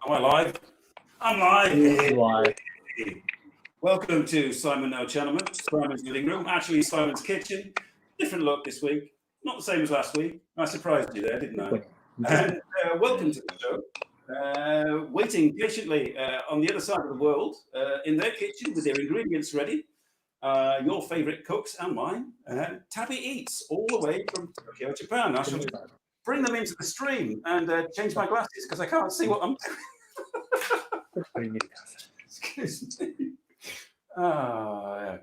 Am I live? I'm live. Live. Welcome to Simon NoChaNoMa, Simon's living room. Actually, Simon's kitchen. Different look this week. Not the same as last week. I surprised you there, didn't I? And welcome to the show. Waiting patiently on the other side of the world in their kitchen with their ingredients ready. Your favourite cooks and mine, TabiEats, all the way from Tokyo, Japan. I shall bring them into the stream and change my glasses because I can't see what I'm doing. Excuse me. And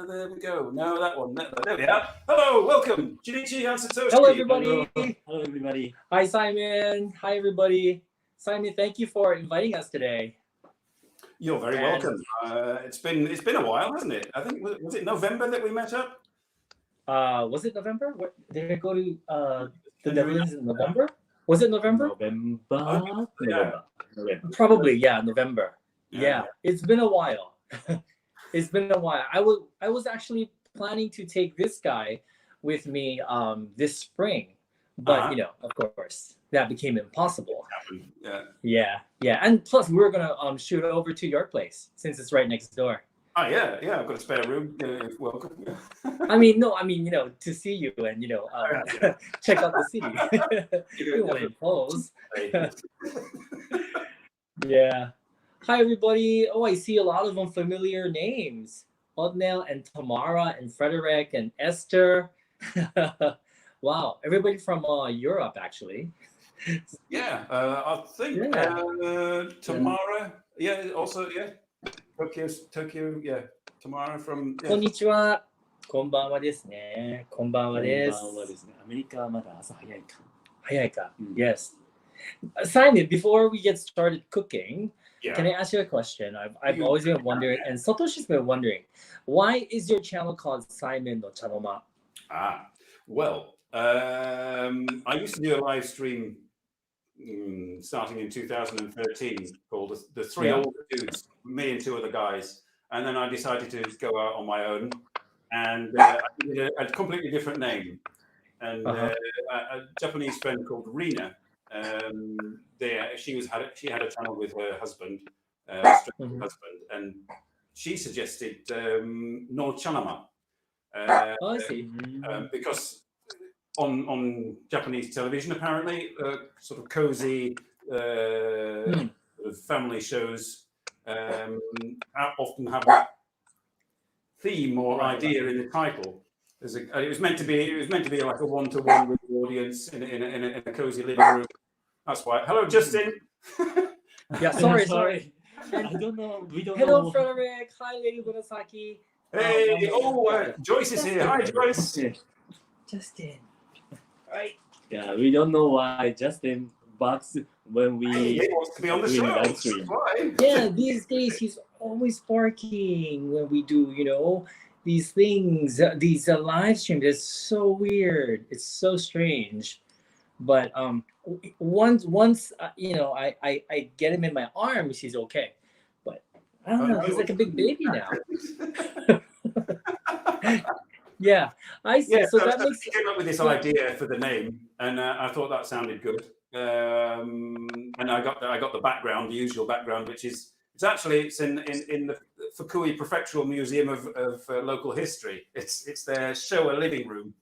there we go. No, that one. There we are. Hello, welcome, Shinichi and Satoshi. Hello, everybody. Hello, everybody. Hi, Simon. Hi, everybody. Simon, thank you for inviting us today. You're very welcome. It's been a while, hasn't it? I think was it November that we met up? Was it November? What, did I go to the Netherlands in November? Was it November? November. Probably, yeah, November. Yeah, it's been a while. It's been a while. I was actually planning to take this guy with me this spring, but you know, of course, that became impossible. Yeah. And plus, we were gonna shoot over to your place since it's right next door. Oh yeah. I've got a spare room. Welcome. I mean, you know, to see you and you know, check out the city. You want to impose. Yeah. Hi, everybody. Oh, I see a lot of unfamiliar names. Odnell and Tamara and Frederick and Esther. Wow, everybody from Europe, actually. Yeah, I think Tamara. Yeah, also Tokyo. Yeah, Tamara from. こんにちは。こんばんはですね。こんばんはです。アメリカはまだ朝早いか。早いか。Yes. Simon, before we get started cooking, can I ask you a question? I've always been wondering, and Satoshi's been wondering, why is your channel called Simon NoChaNoMa? Well, I used to do a live stream starting in 2013 called The Three Older Dudes, me and two other guys. And then I decided to go out on my own and I did a completely different name. And a Japanese friend called Rina, she had a channel with her husband, and she suggested NoChaNoMa. I see. Because on Japanese television, apparently, sort of cozy sort of family shows often have that theme or idea in the title. It was meant to be like a one-to-one with the audience in a cozy living room. That's why. Hello, Justin. Yeah, sorry. I don't know. We don't know. Hello, Frederick. Hi, Lady Murasaki. Hey, Joyce is here. Hi, Joyce. Justin. Right. Yeah, we don't know why Justin barks when we. He wants to be on the show. Live stream. Yeah, these days he's always barking when we do, you know, these things, these live streams. It's so weird. It's so strange. But once you know, I get him in my arms, he's okay. But I don't know. He's like a big baby now. Yeah, I see. Yeah, so that makes. I came up with this idea for the name, and I thought that sounded good. And I got the background, the usual background, which is it's in the Fukui Prefectural Museum of Local History. It's their Showa living room.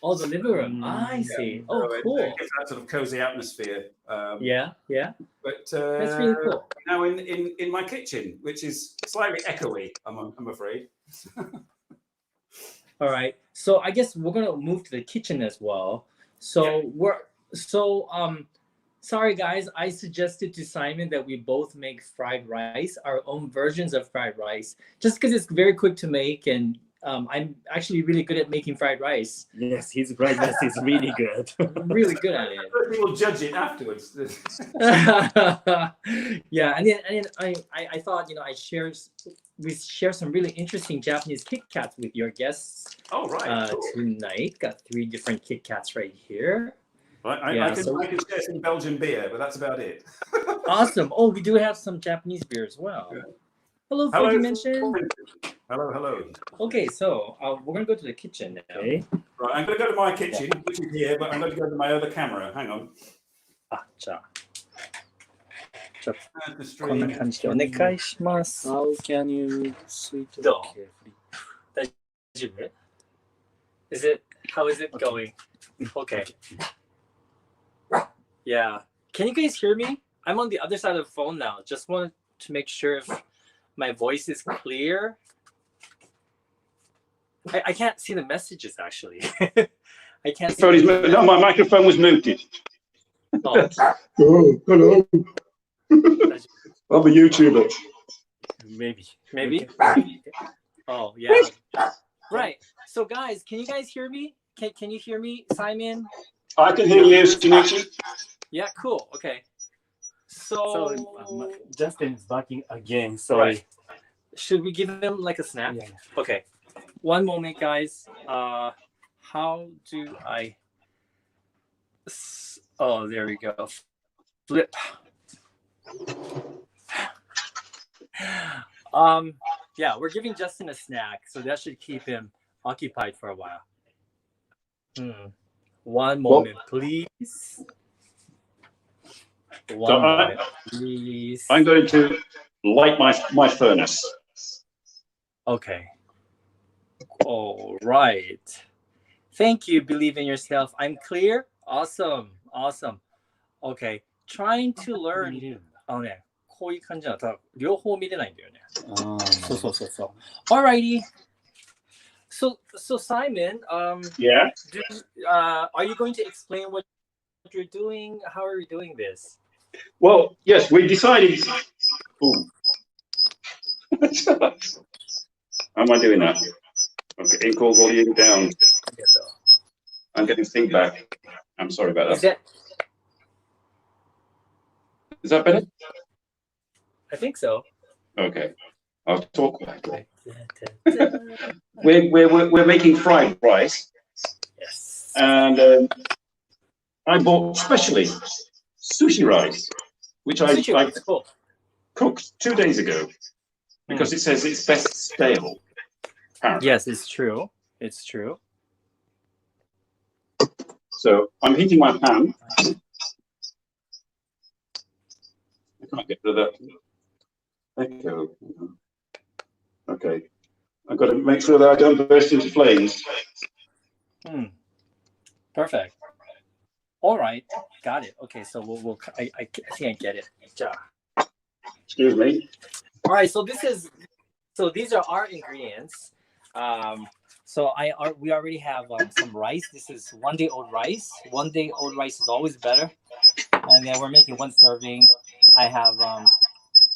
Oh, the living room. I see. Oh, so cool. It gives that sort of cozy atmosphere. Yeah. But that's really cool. Now in my kitchen, which is slightly echoey, I'm afraid. All right. So I guess we're gonna move to the kitchen as well. So sorry guys, I suggested to Simon that we both make fried rice, our own versions of fried rice, just because it's very quick to make, and I'm actually really good at making fried rice. Yes, his fried rice is really good. Really good at it. We'll judge it afterwards. Yeah, and then I thought, you know, we share some really interesting Japanese Kit Kats with your guests. Oh, right. Cool. Tonight. Got 3 different Kit Kats right here. I can share some Belgian beer, but that's about it. Awesome. Oh, we do have some Japanese beer as well. Hello, Hello. Dimension. Hello. Okay, so we're gonna go to the kitchen now. Okay. Right, I'm going to go to my kitchen, which is here, but I'm going to go to my other camera. Hang on. じゃあ And the こんな stream. 感じでお願いします。 How can you switch it どう carefully? 大丈夫 How is it going? Okay. Yeah. Can you guys hear me? I'm on the other side of the phone now. Just wanted to make sure if my voice is clear. I can't see the messages actually. I can't see. No, my microphone was muted. Oh, Oh, hello. I'm a YouTuber. Maybe. maybe. Oh yeah. Right. So guys, can you guys hear me? Can you hear me, Simon? I can hear you, Shinichi. Yeah, cool. Okay. So So Justin's barking again. Sorry. Right. Should we give him like a snack? Yeah. Okay. One moment, guys. How do I? Oh, there we go. Flip. Yeah, we're giving Justin a snack, so that should keep him occupied for a while. One moment, please. One moment, please. I'm going to light my furnace. Okay. All right. Thank you. Believe in yourself. I'm clear. Awesome. Okay. Trying to learn. 見れるんだ。こういう感じなの。ただ両方見れないんだよね。そう。 Alrighty. So Simon, Yeah. are you going to explain what you're doing? How are you doing this? Well, yes, we decided. Ooh. How am I doing that? Okay, in-call volume down. I'm getting feedback. I'm sorry about that. Is that better? I think so. Okay, I'll talk. We're making fried rice, Yes. and I bought specially sushi rice, which I Cool. cooked 2 days ago because it says it's best stale. Apparently. Yes, it's true. It's true. So I'm heating my pan. I can't get rid of that. Echo. Okay. I've got to make sure that I don't burst into flames. Perfect. All right. Got it. Okay, so we'll I think I get it. Excuse me. All right, so these are our ingredients. We already have some rice. This is 1 day old rice. 1 day old rice is always better. And then we're making 1 serving. I have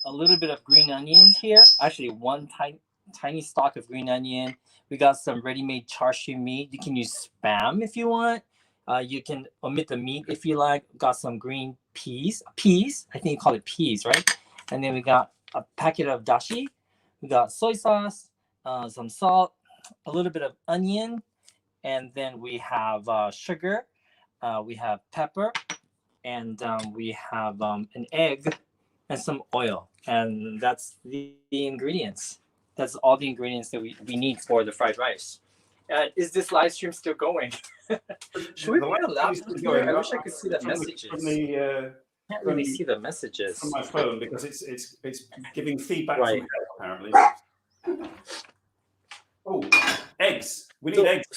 a little bit of green onions here. Actually, one tiny stalk of green onion. We got some ready-made char siu meat. You can use Spam if you want. You can omit the meat if you like. Got some green peas. I think you call it peas, right? And then we got a packet of dashi. We got soy sauce, some salt, a little bit of onion, and then we have sugar. We have pepper, and we have an egg and some oil. And that's the ingredients. That's all the ingredients that we need for the fried rice. Is this live stream still going? Should we put a laptop here? I wish I could see the messages. Can't really see the messages from my phone because it's giving feedback Right. from here, apparently. Oh, eggs. We need eggs.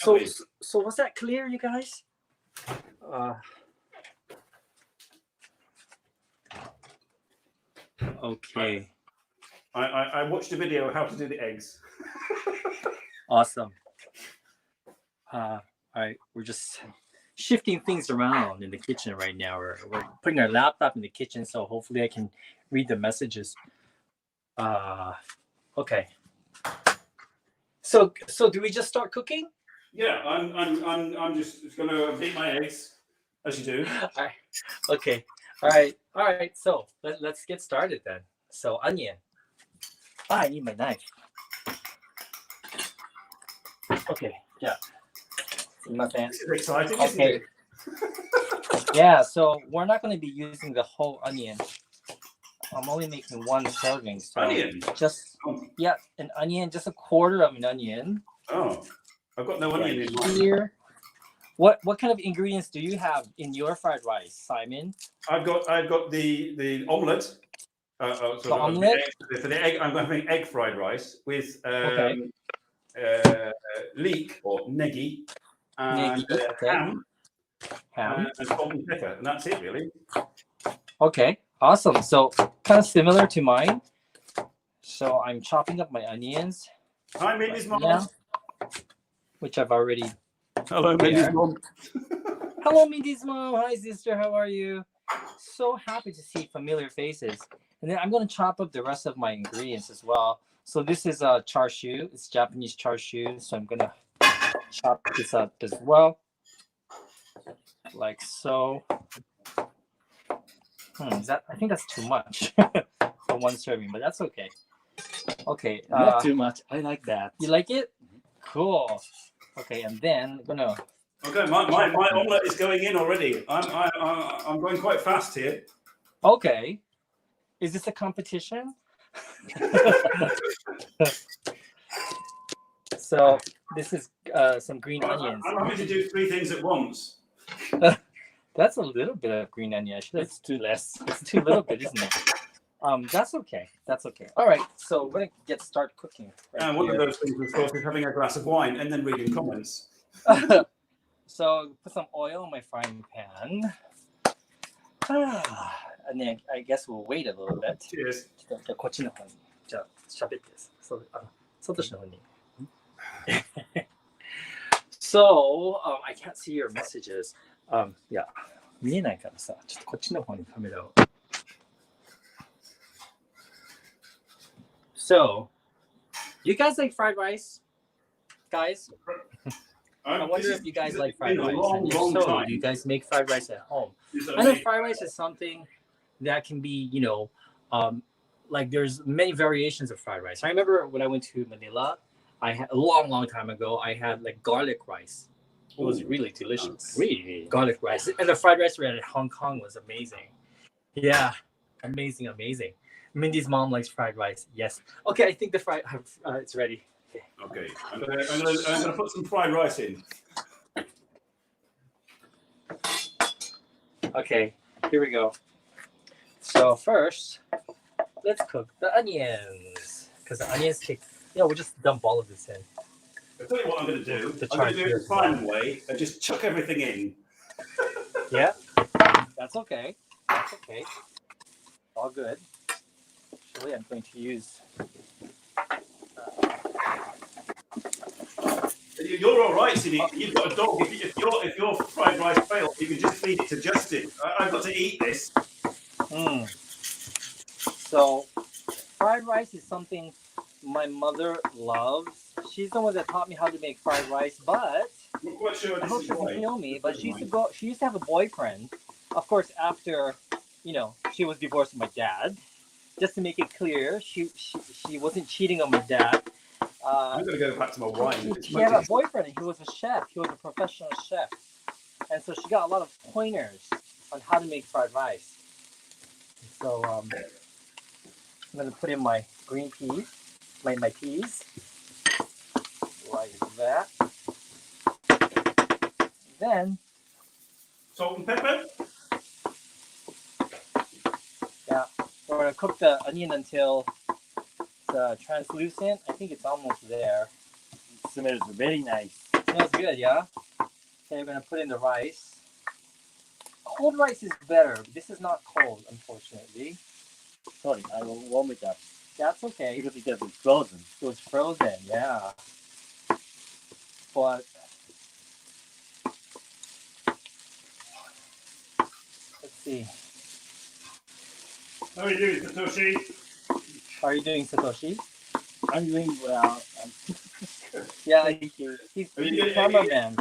So was that clear, you guys? Okay. I watched a video how to do the eggs. Awesome. All right, we're just shifting things around in the kitchen right now. We're putting our laptop in the kitchen, so hopefully I can read the messages. Okay. So do we just start cooking? Yeah, I'm just gonna beat my eggs as you do. All right. Okay. All right. So let's get started then. So onion. I need my knife. Okay. Yeah. This is exciting, isn't Okay. it? Yeah. So we're not going to be using the whole onion. I'm only making one serving. So Onion. just an onion, just a quarter of an onion. Oh, I've got no onion in mine. Here. What kind of ingredients do you have in your fried rice, Simon? I've got the omelette. The omelette? For the egg, I'm having egg fried rice with leek or negi and ham and salt and pepper, and that's it really. Okay, awesome. So kind of similar to mine. So I'm chopping up my onions. Hi, Mindy's mom. Which I've already. Hello, Mindy's mom. Hello, Mindy's mom. Hi, sister. How are you? So happy to see familiar faces. And then I'm going to chop up the rest of my ingredients as well. So this is char siu. It's Japanese char siu. So I'm going to chop this up as well. Like so. I think that's too much for one serving, but that's okay. Okay. Not too much. I like that. You like it? Cool. Okay, and then I'm gonna. Okay, my omelette is going in already. I'm going quite fast here. Okay. Is this a competition? So this is some green onions. I'm having to do 3 things at once. That's a little bit of green onion. It's too less. It's too little bit, isn't it? That's okay. That's okay. All right. So we're gonna start cooking. And one of those things, of course, is having a glass of wine and then reading comments. So put some oil in my frying pan. And then I guess we'll wait a little bit. Cheers. じゃあこっちの方にじゃあ喋ってそうサトシの方に So I can't see your messages. Yeah 見えないからさちょっとこっちの方にカメラを So you guys like fried rice, guys? I wonder if you guys like fried rice. And if so, do you guys make fried rice at home? I know fried rice is something that can be, like there's many variations of fried rice. I remember when I went to Manila, I had a long time ago, I had like garlic rice. It was really delicious. Really? Garlic rice. And the fried rice we had in Hong Kong was amazing. Yeah, amazing. Mindy's mom likes fried rice. Yes. Okay, I think the fried it's ready. Okay, I'm gonna put some fried rice in. Okay, here we go. So first, let's cook the onions because the onions take. We'll just dump all of this in. I'll tell you what I'm going to do. I'm going to do it the fine way and just chuck everything in. Yeah, that's okay. That's okay. All good. Actually, I'm going to use. You're all right, Sidney. You've got a dog. If your fried rice fails, you can just feed it to Justin. I've got to eat this. So, fried rice is something my mother loves. She's the one that taught me how to make fried rice, but I'm not quite sure I hope she doesn't kill me. But she used to have a boyfriend. Of course, after she was divorced from my dad. Just to make it clear, she wasn't cheating on my dad. I'm going to go back to my wine. She had a boyfriend. He was a chef. He was a professional chef, and so she got a lot of pointers on how to make fried rice. So I'm going to put in my green peas, my peas, like that. Then salt and pepper. Yeah, we're going to cook the onion until it's translucent. I think it's almost there. It smells very nice. Smells good, yeah? Okay, we're going to put in the rice. Cold rice is better. This is not cold, unfortunately. Sorry, I will warm it up. That's okay. Because it was frozen. It was frozen, yeah. But let's see. How are you doing, Satoshi? How are you doing, Satoshi? I'm doing well. Yeah, Thank you. he's the cameraman.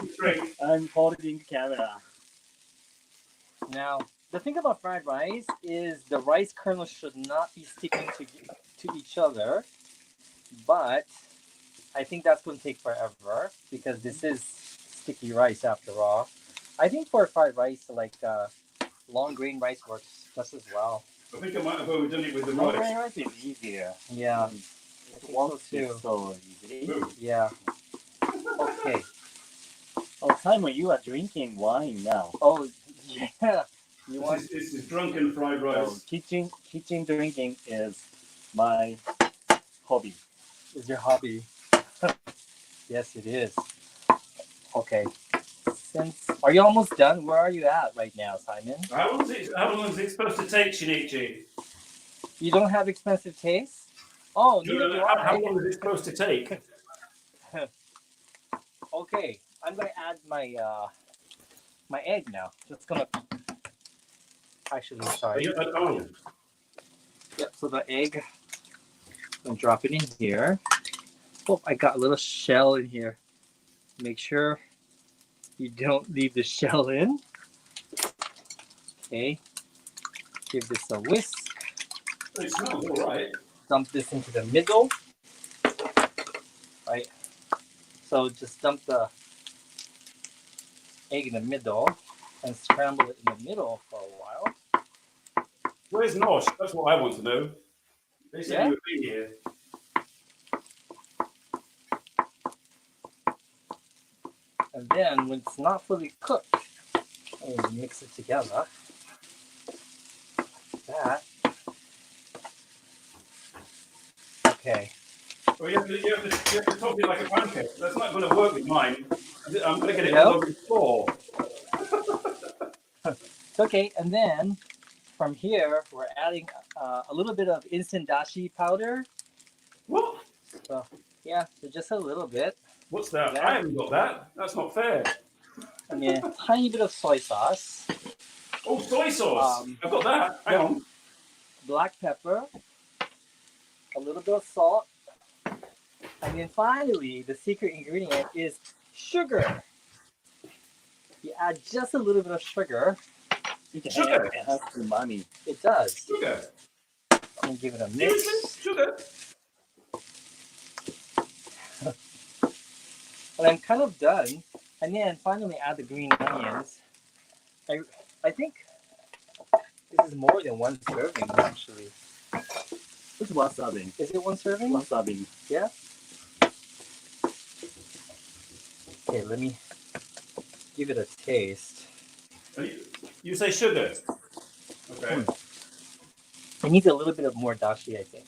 I'm holding the camera. Now, the thing about fried rice is the rice kernels should not be sticking to each other, but I think that's going to take forever because this is sticky rice after all. I think for fried rice, like long grain rice works just as well. I think I might have overdone it with the Strawberry rice. rice is easier. Yeah. It won't So too. be so easy. Ooh. Yeah. Okay. Oh, Simon, you are drinking wine now. Oh, yeah. You want? This is drunken fried So rice. kitchen drinking is my hobby. Is your hobby? Yes, it is. Okay. Are you almost done? Where are you at right now, Simon? How long is it supposed to take, Shinichi? You don't have expensive taste? Oh, neither do How I. long is it supposed to take? Okay, I'm gonna add my my egg now. Just gonna. Actually, sorry. Oh, Yep. So the egg. I'm gonna drop it in here. Oh, I got a little shell in here. Make sure you don't leave the shell in. Okay. Give this a whisk. it smells all right. Dump this into the middle. Right. So just dump the egg in the middle and scramble it in the middle for a while. Where's Nosh? That's what I want to know. They said Yeah? you would be here. And then when it's not fully cooked, I'll mix it together. Like that. Okay. Well, you have to top it like a pancake. That's not going to work with mine. I'm going to get it Yep. all over the floor. It's okay. And then from here, we're adding a little bit of instant dashi powder. What? Yeah, so just a little bit. What's that? Yeah. I haven't got that. That's not fair. And then a tiny bit of soy sauce. Oh, soy sauce. I've got that. Hang on. Black pepper. A little bit of salt. And then finally, the secret ingredient is sugar. You add just a little bit of sugar. Sugar. It has umami. It does. Sugar. And give it a Seriously? mix. Sugar. And I'm kind of done. And then finally add the green onions. I think this is more than one serving actually. It's wasabi. Is it one serving? Wasabi. Yeah. Okay, let me give it a taste. You say sugar. Okay. It needs a little bit of more dashi, I think.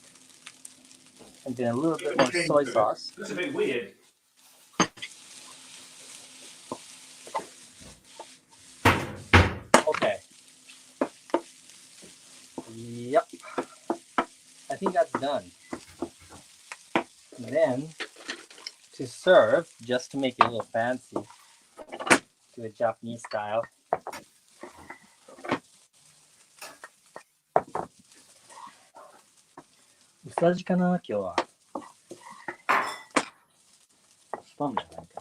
And then a little bit more soy sauce. That's a bit weird. Okay. Yep. I think that's done. And then to serve, just to make it a little fancy, do a Japanese style. Usaji kana, kyou wa?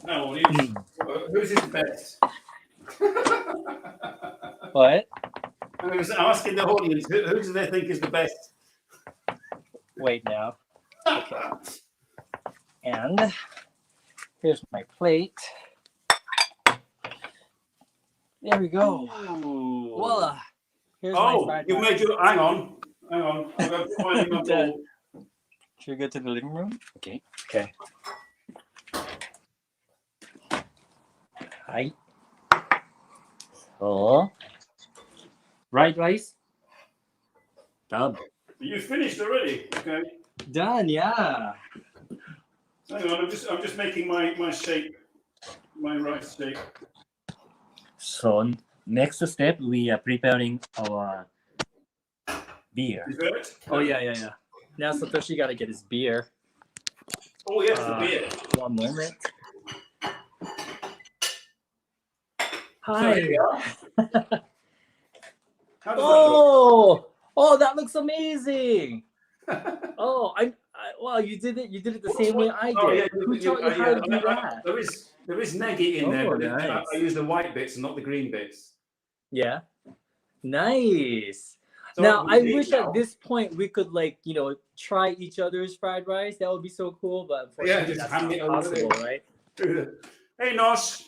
No, who's is the best? What? I'm asking the audience, who do they think is the best? Wait now. Okay. And here's my plate. There we go. Voila. Here's my fried you rice. made your. Hang on. I'm going to find you my bowl. Should we go to the living room? Okay. Okay. Hi. So, fried rice. Done. You finished already. Okay. Done, yeah. Hang on. I'm just making my shape, my rice shape. So next step, we are preparing our beer. Dessert. Oh yeah. Now Satoshi got to get his beer. Oh yes, the beer. One moment. So Hi. here we are. How does Oh, that looks amazing. Oh, wow, you did it the same way I did. Oh, yeah, Who taught you how to do that? There is negi in there, Oh, but nice. I use the white bits and not the green bits. Yeah. Nice. So Now, I we wish need at this point we could try each other's fried rice. That would be so cool, but unfortunately just that's hand not it over possible, right? Hey, Nosh.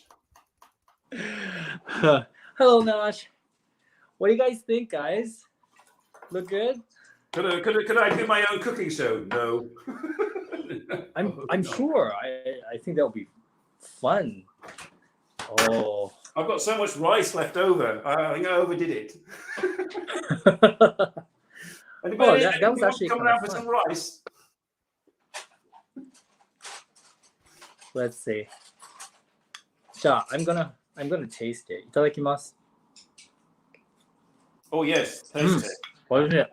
Hello, Nash. What do you guys think, guys? Look good? Could I do my own cooking show? No. I'm sure. I think that would be fun. Oh. I've got so much rice left over. I think I overdid it. Anybody, that was actually coming kind out of for fun. some rice? Let's see. じゃあ I'm gonna taste it. いただきます。 Oh yes, taste it. おいしい。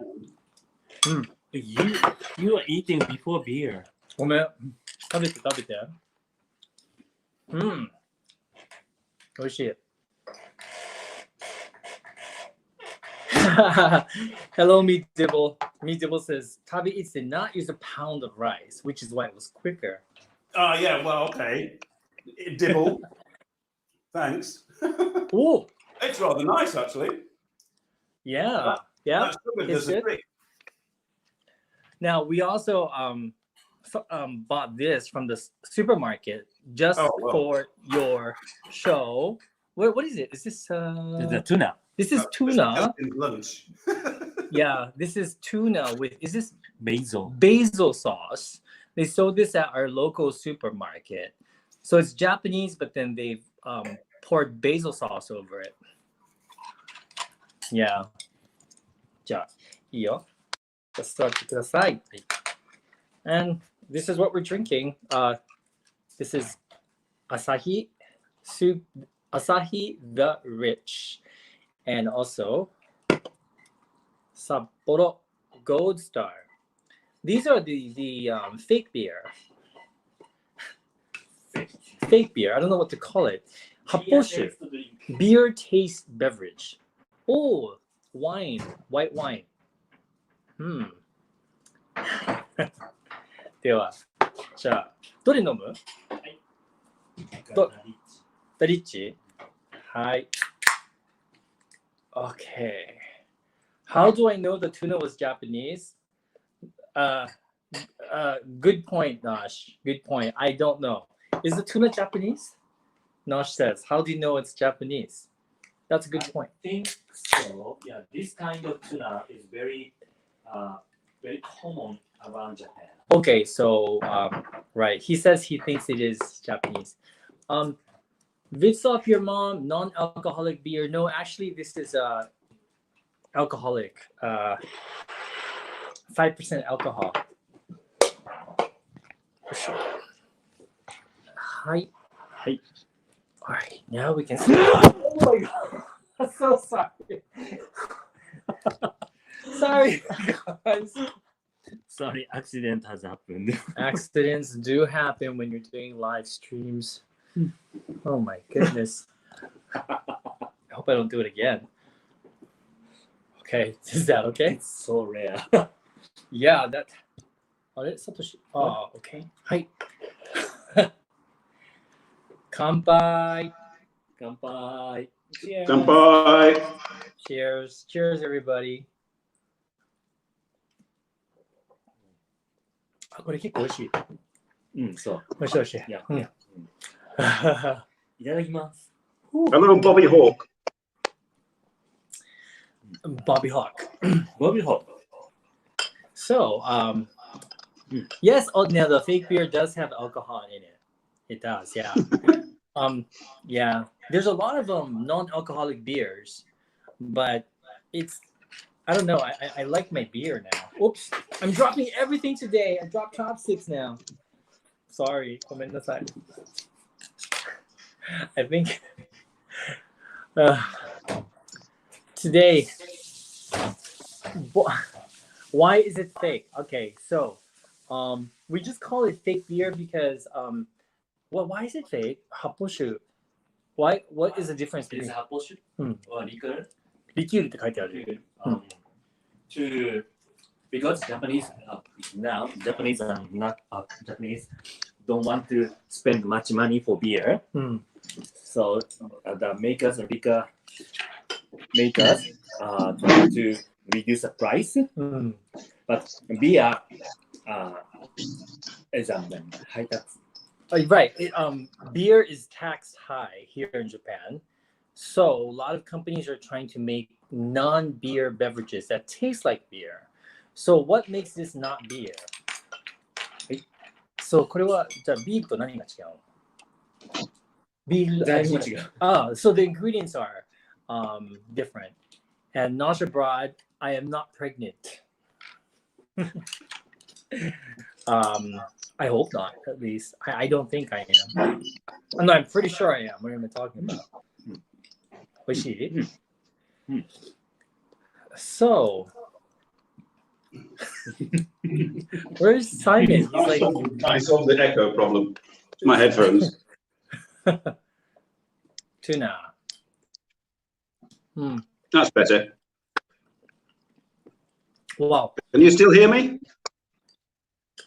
You are eating before beer. ごめん。食べて。おいしい。Hello, Meat Dibble. Meat Dibble says TabiEats did not use a pound of rice, which is why it was quicker. Oh yeah, well okay. Dibble. Thanks. Oh, It's rather nice actually. yeah. That's good. It's There's a good. trick. Now we also bought this from the supermarket just for your show. What is it? Is this The tuna. This is tuna. Lunch. Yeah, this is tuna with Basil. basil sauce. They sold this at our local supermarket. So it's Japanese, but then they've poured basil sauce over it. Yeah. じゃあ、いいよ。Let's start ください。And this is what we're drinking. This is Asahi the Rich. And also Sapporo Gold Star. These are the fake beer. Fake beer. I don't know what to call it. Happoshu. Beer taste beverage. Oh, wine. White wine. では、じゃあ、どれ飲む？ダリッチ？はい。Okay. How do I know the tuna was Japanese? Good point, Nosh. Good point. I don't know. Is the tuna Japanese? Nosh says, how do you know it's Japanese? That's a good point. I think so. Yeah, this kind of tuna is very common around Japan. Okay, so right. He says he thinks it is Japanese. Vitz off your mom, non-alcoholic beer. No, actually, this is alcoholic. 5% alcohol. Hi. Hi. All right, now we can. Oh my god! I'm so sorry. Sorry, guys. Sorry, accident has happened. Accidents do happen when you're doing live streams. Oh my goodness. I hope I don't do it again. Okay, is that okay? It's so rare. Yeah, that. Satoshi. Oh, okay. Hi. Kanpai. Kanpai. Cheers. Kanpai. Cheers. Cheers, everybody. あ、これ結構美味しい。そう。美味しい美味しい。いや、うん。いただきます。Hello, Bobby Hawk. Bobby Hawk. Bobby Hawk. So, yes, now the fake beer does have alcohol in it. It does, yeah. Yeah. There's a lot of non-alcoholic beers, but I don't know. I like my beer now. Oops, I'm dropping everything today. I dropped chopsticks now. Sorry, ごめんなさい. I think today. Why is it fake? Okay, so we just call it fake beer because why is it fake? Happoshu. What is the difference Is between happoshu or liquor? リキュールって書いてある。 Because Japanese now Japanese are not Japanese don't want to spend much money for beer. So the makers and liquor makers try to reduce the price. But beer is high tax. Right. Beer is taxed high here in Japan, So a lot of companies are trying to make non-beer beverages that taste like beer. So what makes this not beer? そうこれはじゃあビールと何が違うの？ビールだいぶ違う。So the ingredients are different. And not abroad, I am not pregnant. I hope not, at least. I don't think I am. No, I'm pretty sure I am. What am I talking about? So, where's Simon? He's like, I solved the echo problem. My headphones. tuna. That's better. Wow, Can you still hear me?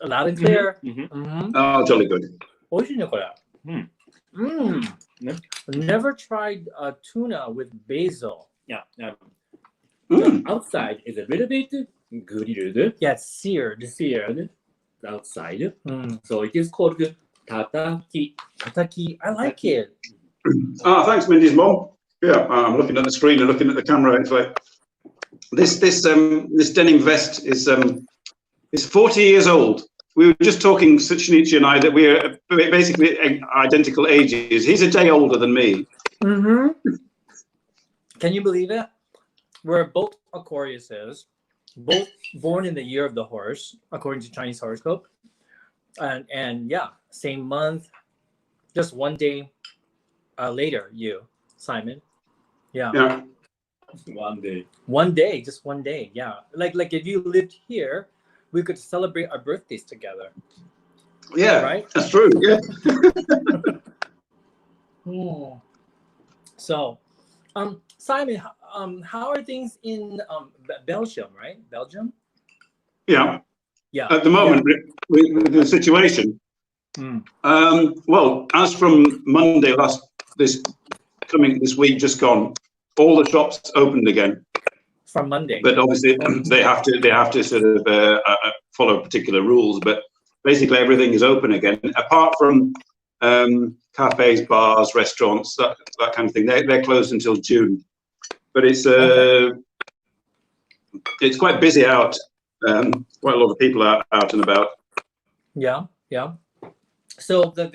loud and clear. Oh, jolly good. 美味しいねこれ。Never tried tuna with basil. Yeah. Mm. Outside is a little bit grilled, Yeah, it's seared. outside. So it is called tataki. Tataki. I like it. Ah, thanks, Mindy's mom. Yeah, I'm looking at the screen and looking at the camera. It's like this denim vest is 40 years old. We were just talking, Shinichi and I, that we're basically identical ages. He's a day older than me. Can you believe it? We're both Aquariuses, both born in the year of the horse, according to Chinese horoscope. And yeah, same month, just one day later, you, Simon. Yeah. One day. One day, just one day. Yeah. Like if you lived here, we could celebrate our birthdays together. Yeah, right? That's true. Yeah. So, Simon, how are things in Belgium? Right, Belgium. Yeah. Yeah. At the moment, with the situation, well, as from Monday this week just gone, all the shops opened again. From Monday. But obviously, they have to sort of follow particular rules. But basically, everything is open again, apart from cafes, bars, restaurants, that kind of thing. They're closed until June. But it's quite busy out. Quite a lot of people are out and about. Yeah. So the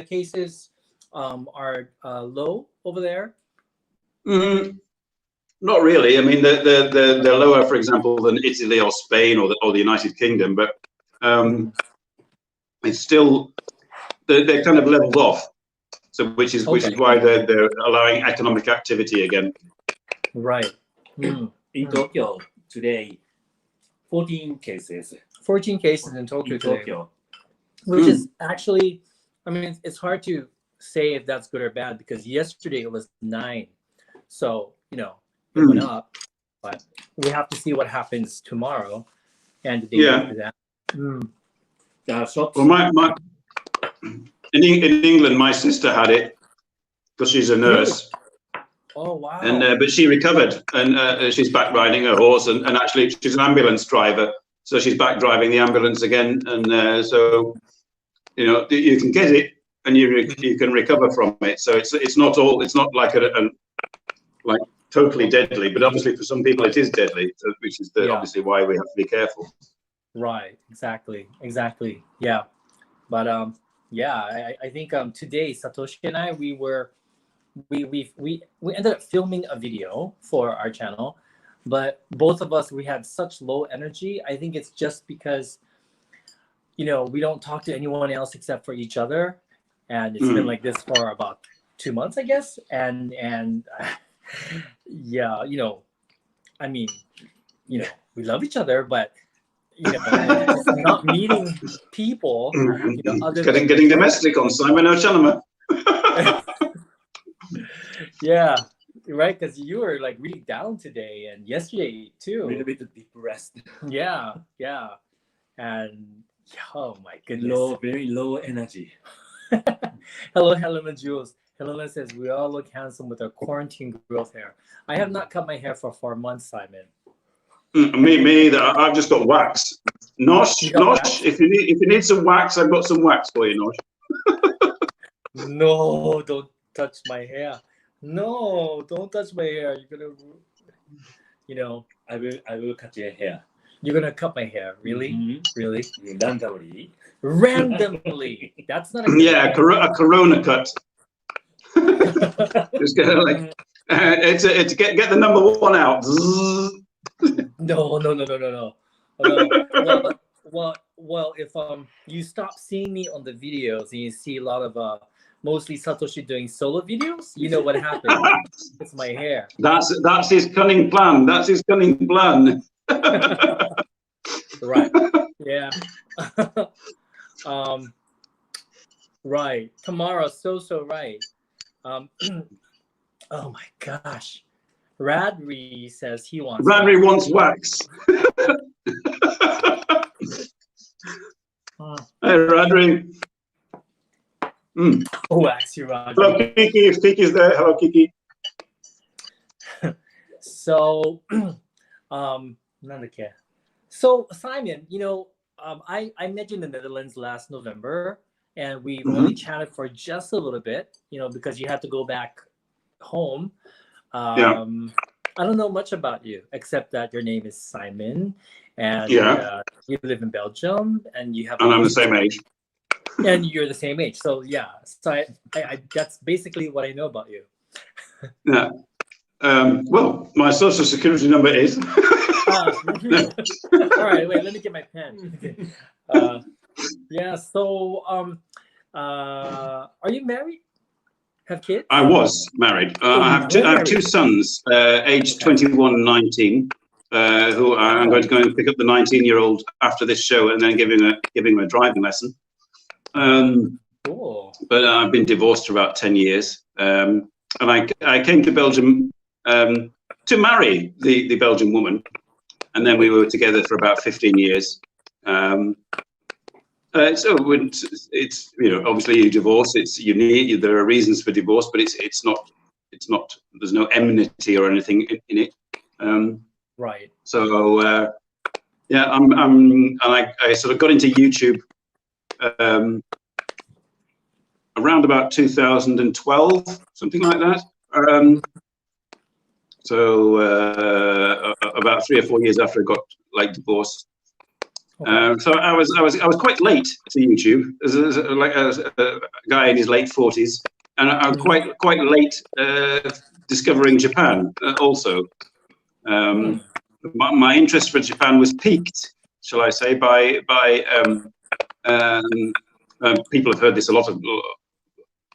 cases are low over there. Not really. I mean, they're lower, for example, than Italy or Spain or the United Kingdom, but it's still they're kind of leveled off. So which is why they're allowing economic activity again. Right. In Tokyo today, 14 cases. 14 cases in Tokyo today. Tokyo. Which is actually, I mean, it's hard to say if that's good or bad because yesterday it was 9. So, it went up, but we have to see what happens tomorrow and the day after that. Well, in England, my sister had it because she's a nurse. Oh, wow. And but she recovered, and she's back riding her horse, and actually she's an ambulance driver, so she's back driving the ambulance again, and so you can get it, and you can recover from it. So it's not like like totally deadly, but obviously for some people it is deadly, which is obviously why we have to be careful. Right. Exactly. Yeah. But I think today Satoshi and I we ended up filming a video for our channel, but both of us we had such low energy. I think it's just because we don't talk to anyone else except for each other, and it's been like this for about 2 months, I guess. And yeah, I mean, we love each other, but just not meeting people. Getting domestic on Simon NoChaNoMa. Yeah, right. Because you were like really down today and yesterday too. A little bit depressed. Yeah, and oh my goodness. Very low energy. Hello, Helena Jules. Helena says we all look handsome with our quarantine growth hair. I have not cut my hair for 4 months, Simon. Me either. I've just got wax. Nosh, if you need some wax, I've got some wax for you, Nosh. No, don't touch my hair. No, don't touch my hair. You're gonna, you know, I will cut your hair. you're gonna cut my hair. Really? Mhm. Really? Randomly. Randomly. That's not a good Yeah, idea. a Corona cut. Just get like it's get the number one out. Zzz. No. Well, if you stop seeing me on the videos and you see a lot of mostly Satoshi doing solo videos, you know what happened. It's my hair. That's his cunning plan. That's his cunning plan. Right. Yeah. Right. Tomorrow, so right. Oh my gosh. Radri says he wants Ranry wants wax. Hey, Radri. wax, you Radri. Hello, Kiki. If Kiki's there, hello, Kiki. So, so Simon, I met you in the Netherlands last November, and we've only chatted for just a little bit, because you had to go back home. Yeah. I don't know much about you except that your name is Simon, and you live in Belgium, and you have. And I'm the same age. And you're the same age, so yeah. So I that's basically what I know about you. Yeah. Well, my social security number is. All right, wait. Let me get my pen. Yeah. So, are you married? Have kids? I was married. I have two sons, aged 21 and 19, who I'm going to go and pick up the 19-year-old after this show and then giving him a driving lesson. Cool. But I've been divorced for about 10 years, and I came to Belgium to marry the Belgian woman, and then we were together for about 15 years. So it's obviously you divorce. There are reasons for divorce, but it's not. There's no enmity or anything in it. Right. So yeah, I sort of got into YouTube around about 2012, something like that. So about 3 or 4 years after I got divorced. Okay. So I was quite late to YouTube as a guy in his late 40s, and I'm quite late discovering Japan also. My interest for Japan was piqued, shall I say, by people have heard this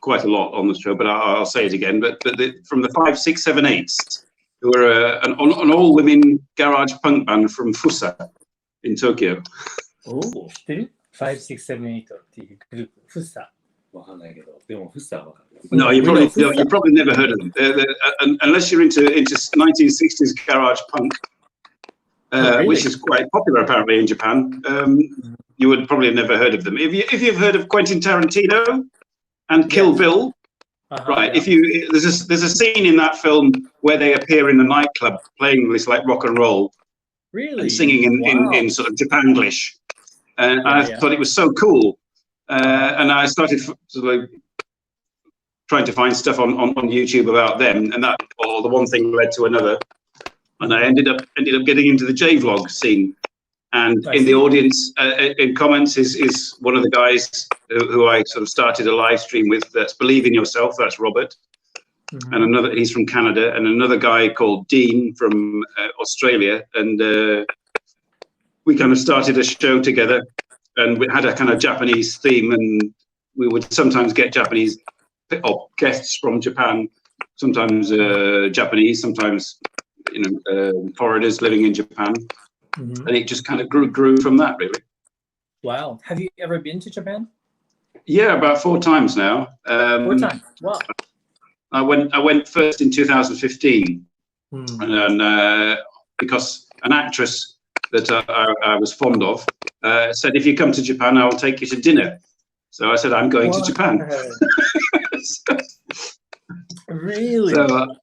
quite a lot on the show, but I'll say it again. But from the 5, 6, 7, 8s, who were an all-women garage punk band from Fusa in Tokyo. Oh, 5, 6, 7, 8 っていうグループ、フッサ。わかんないけど、でもフッサはわかる。No, you probably never heard of them. Unless you're into 1960s garage punk, really? which is quite popular apparently in Japan. You would probably have never heard of them. If you've heard of Quentin Tarantino and Kill Bill, right? Yeah. There's a scene in that film where they appear in a nightclub playing this rock and roll. Really? And singing in sort of Japanglish, and I thought it was so cool, and I started sort of trying to find stuff on YouTube about them, and the one thing led to another, and I ended up getting into the J-vlog scene, and in the audience, in comments is one of the guys who I sort of started a live stream with. That's Believe in Yourself. That's Robert. And he's from Canada, and another guy called Dean from Australia, and we kind of started a show together, and we had a kind of Japanese theme, and we would sometimes get Japanese guests from Japan, sometimes Japanese, sometimes foreigners living in Japan, and it just kind of grew from that, really. Wow. Have you ever been to Japan? Yeah, about 4 times now. 4 times. Wow. I went first in 2015, and because an actress that I was fond of said, "If you come to Japan, I will take you to dinner." So I said, "I'm going to Japan." Really? So,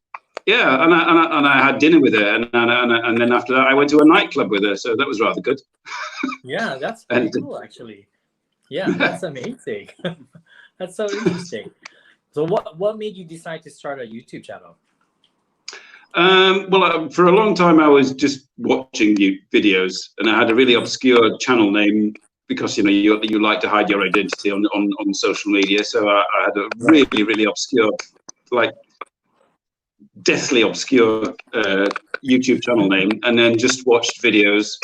yeah, and I had dinner with her, and then after that, I went to a nightclub with her. So that was rather good. Yeah, that's pretty cool, actually. Yeah, that's amazing. That's so interesting. So what made you decide to start a YouTube channel? Well, for a long time, I was just watching videos, and I had a really obscure channel name because you like to hide your identity on social media. So I had a really, really obscure, like deathly obscure YouTube channel name, and then just watched videos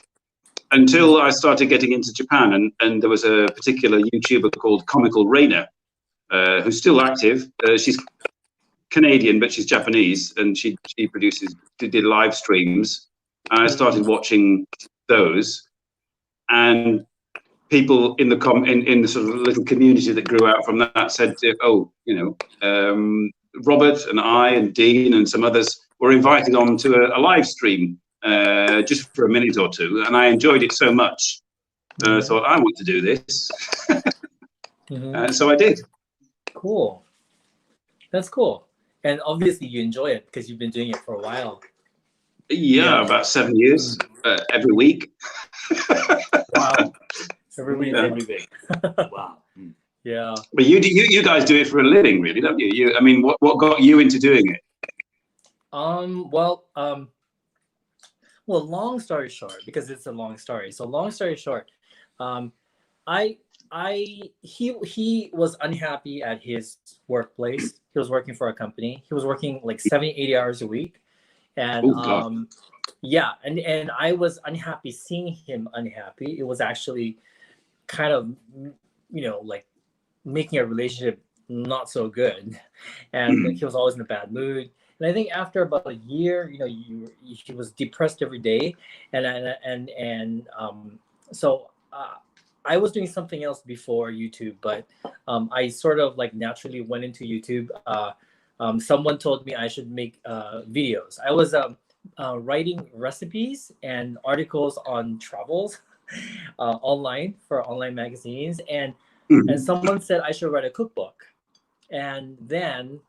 until I started getting into Japan, and there was a particular YouTuber called Comical Rainer, who's still active. She's Canadian, but she's Japanese, and she did live streams. And I started watching those, and people in the sort of little community that grew out from that said, "Oh, Robert and I and Dean and some others were invited on to a live stream just for a minute or two, and I enjoyed it so much. I thought I want to do this, and so I did." Cool. That's cool. And obviously you enjoy it because you've been doing it for a while. Yeah, about 7 years, every week. Wow. Every week. Wow. Yeah. But you guys do it for a living, really, don't you? I mean, what got you into doing it? Well, long story short, because it's a long story. So long story short, he was unhappy at his workplace. He was working for a company. He was working like 70, 80 hours a week. And and I was unhappy seeing him unhappy. It was actually kind of, like making a relationship not so good. And he was always in a bad mood. And I think after about a year, he was depressed every day. So I was doing something else before YouTube, but I sort of like naturally went into YouTube. Someone told me I should make videos. I was writing recipes and articles on travels online for online magazines, and someone said I should write a cookbook. And then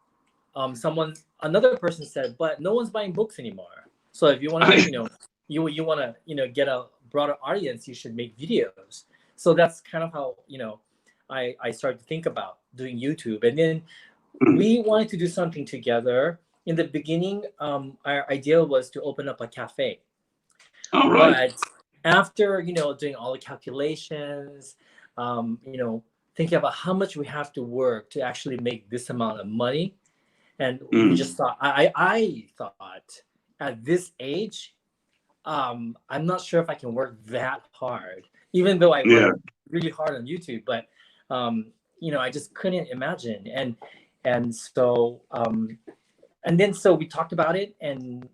another person said, but no one's buying books anymore. So if you want to, you want to, get a broader audience, you should make videos. So that's kind of how, I started to think about doing YouTube. And then we wanted to do something together. In the beginning, our idea was to open up a cafe. All right. But after, doing all the calculations, thinking about how much we have to work to actually make this amount of money. And we just thought, I thought at this age, I'm not sure if I can work that hard, even though I work really hard on YouTube, but, I just couldn't imagine. So we talked about it, and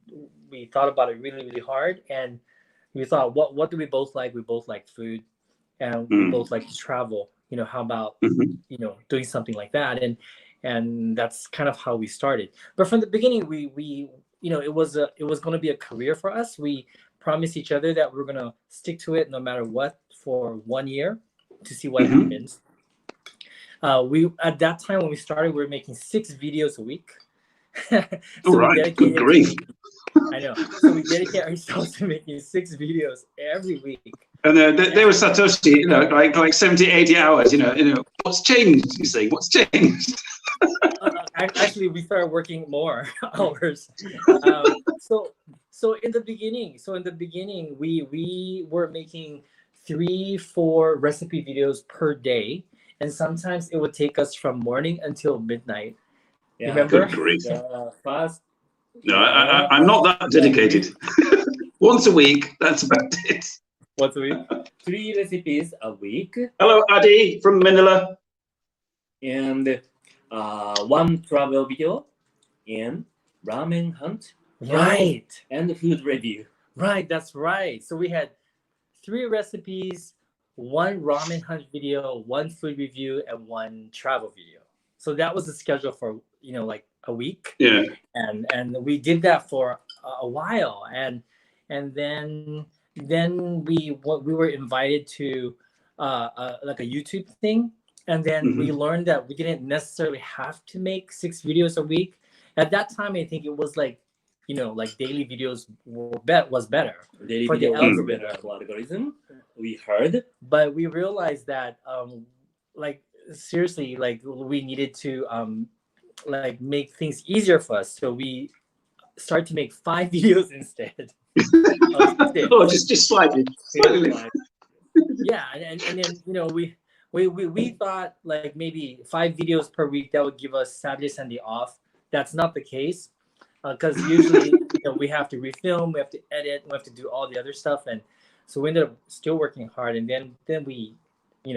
we thought about it really, really hard. And we thought, what do we both like? We both like food, and we both like to travel. How about, doing something like that? And that's kind of how we started. But from the beginning, we it was going to be a career for us. We promised each other that we're going to stick to it no matter what for 1 year to see what happens. We at that time when we started, we were making 6 videos a week. All right, good grief. I know. So we dedicate ourselves to making 6 videos every week. And there was Satoshi, like 70, 80 hours, what's changed? You say, what's changed? Actually, we started working more hours. So in the beginning, we were making 3-4 recipe videos per day, and sometimes it would take us from morning until midnight. Yeah. Remember? Good grief. Fast. No, I'm not that dedicated. Once a week, that's about it. Once a week? 3 recipes a week. Hello, Adi from Manila. And 1 travel video, and ramen hunt. Right. And food review. Right, that's right. So we had 3 recipes, 1 ramen hunt video, 1 food review, and 1 travel video. So that was the schedule for, like a week. Yeah. And we did that for a while. And then we were invited to like a YouTube thing. And then we learned that we didn't necessarily have to make 6 videos a week. At that time, I think it was like, like daily videos was better. Daily for video the was better algorithm. We heard. But we realized that, seriously, like we needed to like make things easier for us. So we start to make 5 videos instead of 6. Oh, just slightly. Yeah, and then we thought like maybe 5 videos per week that would give us Saturday, Sunday off. That's not the case, because usually we have to refilm, we have to edit, we have to do all the other stuff, and so we ended up still working hard. And then we we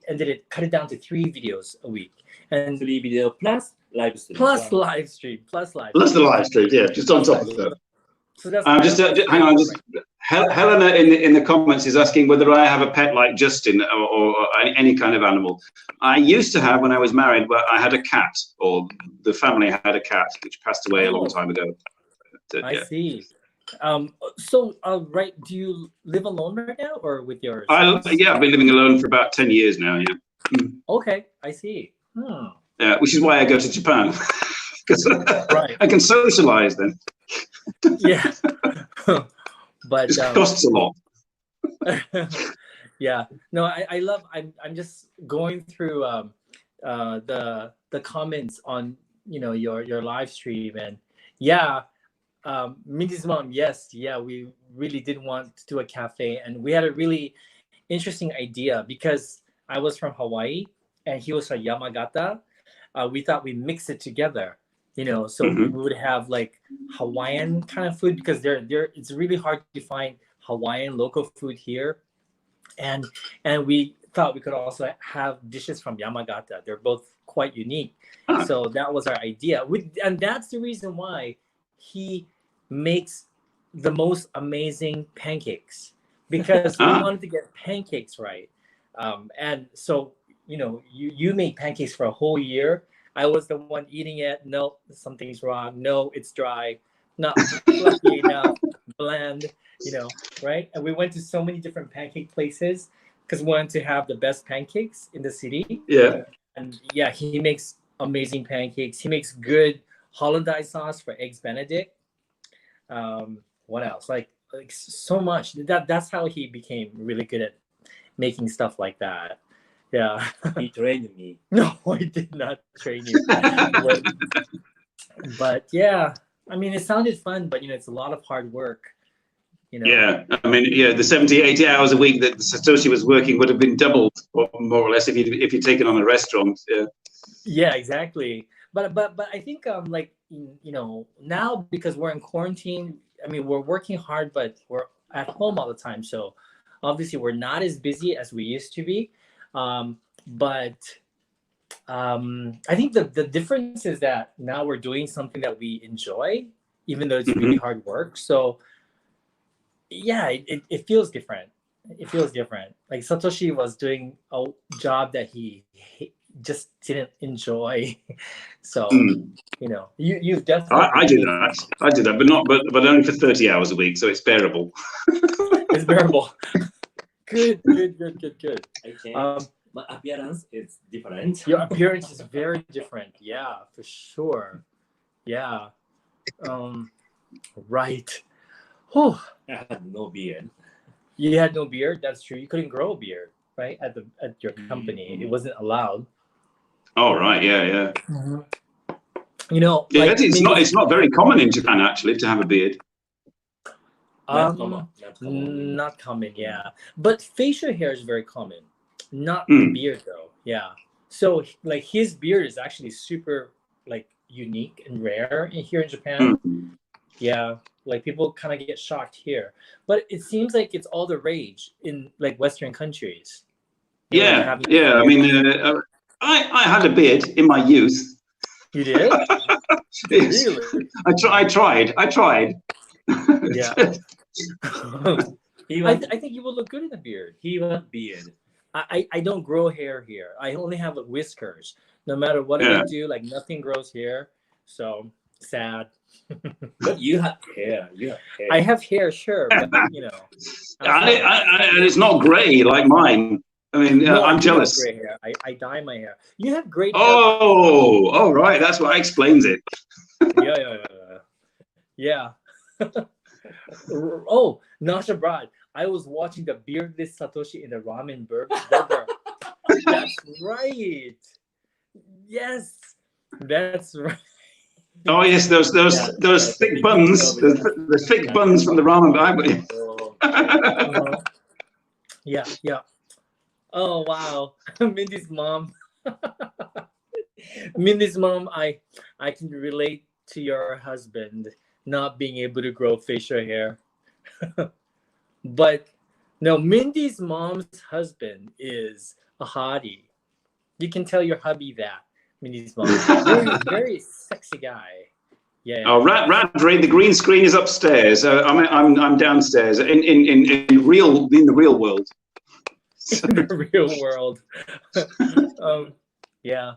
ended it cut it down to 3 videos a week, and 3 video plus live stream. plus live stream. Plus the live stream, yeah, just on top of that. So that's just hang on. Helena in the comments is asking whether I have a pet like Justin or any kind of animal. I used to have when I was married, but I had a cat, or the family had a cat, which passed away a long time ago. I see. So right, do you live alone right now or with your I've been living alone for about 10 years now. Yeah. Okay, I see. Yeah, which is why I go to Japan, because Right. I can socialize then. Yeah. But It costs a lot. yeah, no, I love. I'm just going through the comments on your live stream, and yeah, Mindy's mom, yes, yeah, we really did want to do a cafe, and we had a really interesting idea because I was from Hawaii and he was from Yamagata. We thought we mix it together, so we would have like Hawaiian kind of food, because it's really hard to find Hawaiian local food here, and we thought we could also have dishes from Yamagata. They're both quite unique. So that was our idea, and that's the reason why he makes the most amazing pancakes, because we wanted to get pancakes right. And so you made pancakes for a whole year. I was the one eating it. No, something's wrong. No, it's dry. Not fluffy enough. Bland. Right? And we went to so many different pancake places because we wanted to have the best pancakes in the city. Yeah. And yeah, he makes amazing pancakes. He makes good hollandaise sauce for eggs Benedict. What else? Like so much. That's how he became really good at making stuff like that. Yeah. He trained me. No, I did not train you. But yeah, I mean, it sounded fun, but it's a lot of hard work. Yeah, I mean, the 70, 80 hours a week that Satoshi was working would have been doubled, more or less, if you'd taken on a restaurant. Yeah. Yeah, exactly. But I think now, because we're in quarantine, I mean, we're working hard, but we're at home all the time. So obviously we're not as busy as we used to be. But I think the difference is that now we're doing something that we enjoy, even though it's really hard work. So yeah, it feels different. It feels different. Like Satoshi was doing a job that he just didn't enjoy. So you've definitely. I do that, but only for 30 hours a week, so it's bearable. It's bearable. Good. Okay. My appearance is different. Your appearance is very different. Yeah, for sure. Yeah. Right. Whew. I had no beard. You had no beard? That's true. You couldn't grow a beard, right? At your company, it wasn't allowed. Oh right, yeah. It's not very common in Japan actually to have a beard. Not common, yeah. But facial hair is very common. Not the beard though. Yeah. So like his beard is actually super like unique and rare here in Japan. Yeah. Like people kind of get shocked here. But it seems like it's all the rage in like Western countries. Yeah. I mean, I had a beard in my youth. You did? Really? I tried. Yeah. I think you will look good in a beard. He want beard. I don't grow hair here. I only have whiskers. No matter what I do, like nothing grows here. So sad. But you have hair. I have hair, sure, but and it's not grey like mine. I mean, no, I'm jealous. Gray hair. I dye my hair. You have great hair. Oh, right. That's what explains it. Yeah. Oh, Nasha Brad. I was watching the beardless Satoshi in the ramen burger. That's right. Yes. That's right. Oh yes, those thick buns, the thick buns from the ramen bag. Yeah, yeah. Oh wow, Mindy's mom. Mindy's mom, I can relate to your husband not being able to grow facial hair. But no, Mindy's mom's husband is a hottie. You can tell your hubby that. Mindy's mom, very very sexy guy. Yeah. Oh, Radri, the green screen is upstairs. I'm downstairs in the real world. In the real world. Yeah.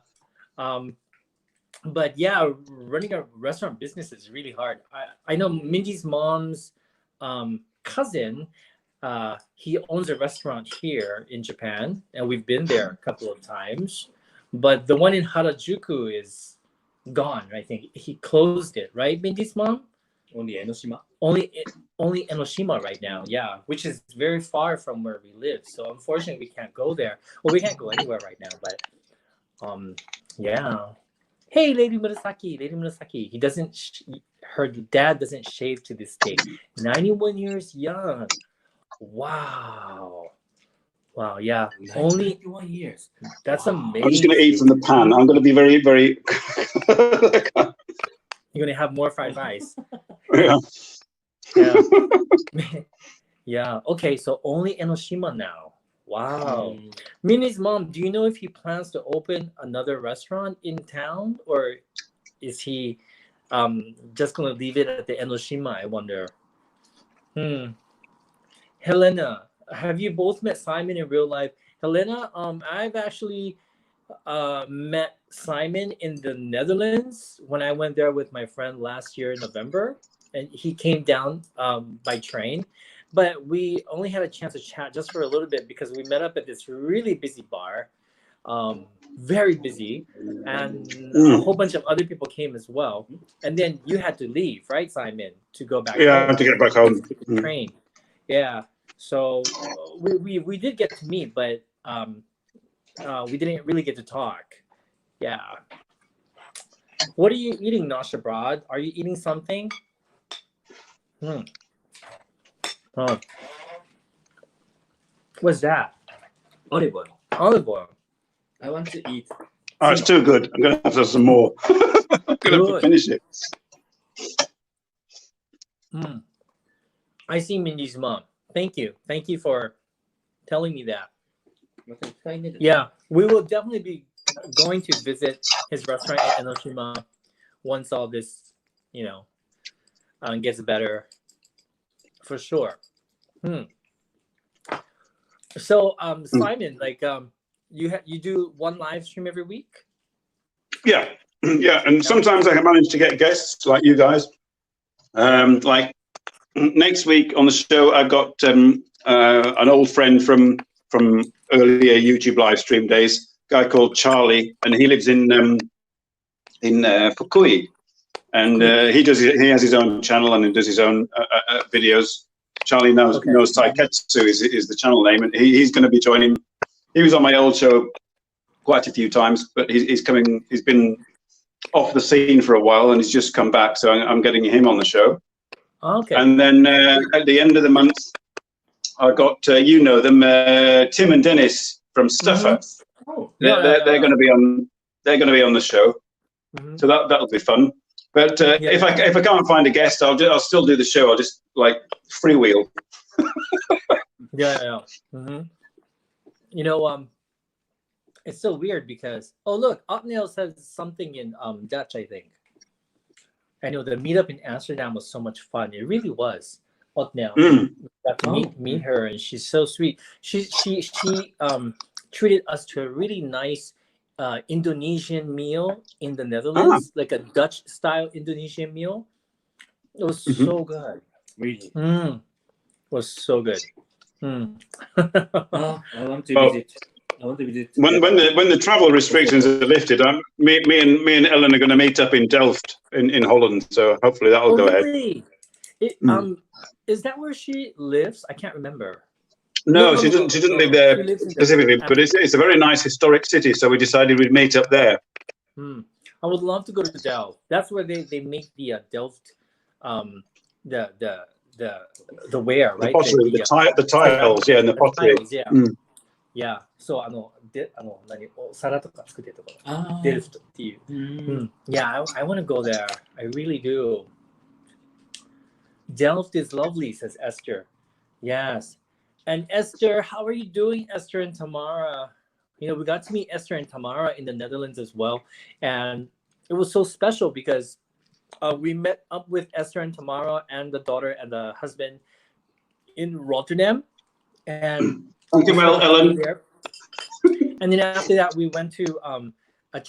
But yeah, running a restaurant business is really hard. I know Mindy's mom's cousin. He owns a restaurant here in Japan, and we've been there a couple of times. But the one in Harajuku is gone. I think he closed it, right, Mindy's mom? Only Enoshima. Only Enoshima right now, yeah, which is very far from where we live. So unfortunately, we can't go there. Well, we can't go anywhere right now, but yeah. Hey, Lady Murasaki. He doesn't. Her dad doesn't shave to this day. 91 years young. Wow. Yeah. Only 91 years. That's amazing. I'm just going to eat from the pan. I'm going to be very, very. You're gonna have more fried rice. Yeah. Yeah. Okay. So only Enoshima now. Wow. Minnie's mom, do you know if he plans to open another restaurant in town, or is he just gonna leave it at the Enoshima? I wonder. Helena, have you both met Simon in real life? Helena, I've actually met Simon in the Netherlands when I went there with my friend last year in November, and he came down by train. But we only had a chance to chat just for a little bit because we met up at this really busy bar, very busy, and a whole bunch of other people came as well. And then you had to leave, right, Simon, to go back? Yeah, I had to get back home. The train. Yeah. So we did get to meet, but we didn't really get to talk. Yeah. What are you eating, Nosha Broad? Are you eating something? What's that? Olive oil. Olive oil. I want to eat. Oh, it's too good. I'm going to have to have some more. I'm going to have to finish it. I see Mindy's mom. Thank you. Thank you for telling me that. Yeah, we will definitely be going to visit his restaurant at Enoshima once all this, gets better, for sure. So, Simon, you do one live stream every week? Yeah, and sometimes I can manage to get guests like you guys. Like next week on the show, I've got an old friend from earlier YouTube live stream days, a guy called Charlie, and he lives in Fukui, and he has his own channel and he does his own videos. Charlie knows Taiketsu is the channel name, and he's going to be joining. He was on my old show quite a few times, but he's coming. He's been off the scene for a while, and he's just come back, so I'm getting him on the show. Okay. And then at the end of the month, I got them, Tim and Dennis from Stuffer. They're going to be on. They're going to be on the show, so that'll be fun. But if I can't find a guest, I'll still do the show. I'll just freewheel. It's so weird because look, Otniel says something in Dutch. I think. I know the meetup in Amsterdam was so much fun. It really was. Otniel got to meet her, and she's so sweet. She treated us to a really nice Indonesian meal in the Netherlands, like a Dutch style Indonesian meal. It was so good. Really? It was so good. I want to visit. When the travel restrictions are lifted, me and Ellen are going to meet up in Delft in Holland. So hopefully that'll go ahead. Is that where she lives? I can't remember. No, she doesn't live there specifically, but it's a very nice historic city. So we decided we'd meet up there. I would love to go to Delft. That's where they make the Delft, the ware, The right? pottery, the tiles, yeah, and the pottery. Tiles, yeah. Yeah. So 何お皿とか作ってるところ。デルフトっていう。Yeah, I want to go there. I really do. Delft is lovely, says Esther. Yes. And Esther, how are you doing, Esther and Tamara? You know, we got to meet Esther and Tamara in the Netherlands as well. And it was so special because we met up with Esther and Tamara and the daughter and the husband in Rotterdam. And thank you, well, Ellen. And then after that, we went to a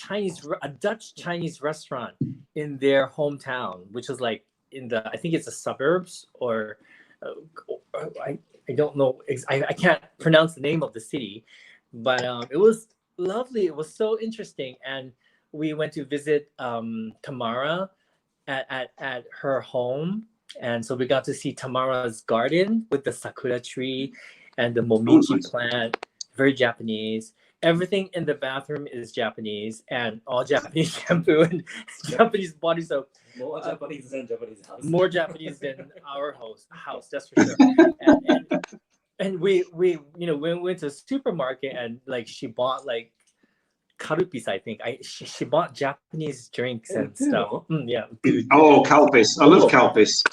Dutch Chinese restaurant in their hometown, which is like I think it's the suburbs or I don't know. I can't pronounce the name of the city, but it was lovely. It was so interesting. And we went to visit Tamara at her home. And so we got to see Tamara's garden with the sakura tree and the momichi plant, very Japanese. Everything in the bathroom is Japanese and all Japanese shampoo and Japanese body soap. More Japanese than Japanese house. More Japanese than our house, that's for sure. And we went to a supermarket and like she bought like karupis, I think. She bought Japanese drinks and stuff. Yeah. Oh, kalpis. I love kalpis.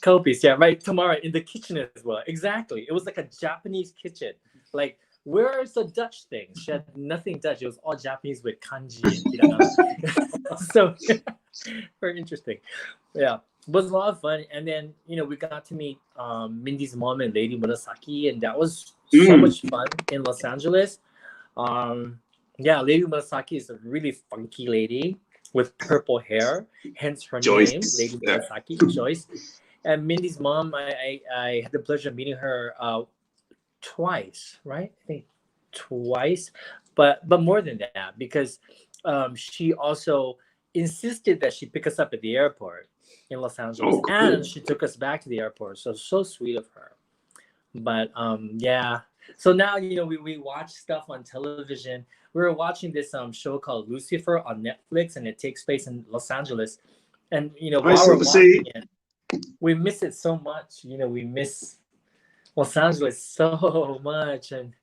Kalpis, yeah, right. Tamara in the kitchen as well. Exactly. It was like a Japanese kitchen. Like, where's the Dutch thing? She had nothing Dutch. It was all Japanese with kanji and hiragana. So very interesting. Yeah, it was a lot of fun. And then we got to meet Mindy's mom and Lady Murasaki, and that was so much fun in Los Angeles. Yeah, Lady Murasaki is a really funky lady with purple hair, hence her name, Lady Murasaki, Joyce. And Mindy's mom, I had the pleasure of meeting her twice, right? I think twice, but more than that, because she also insisted that she pick us up at the airport in Los Angeles, and she took us back to the airport. So sweet of her. But yeah, so now we watch stuff on television. We were watching this show called Lucifer on Netflix, and it takes place in Los Angeles. And while we're watching it, we miss it so much. We miss Los Angeles so much, and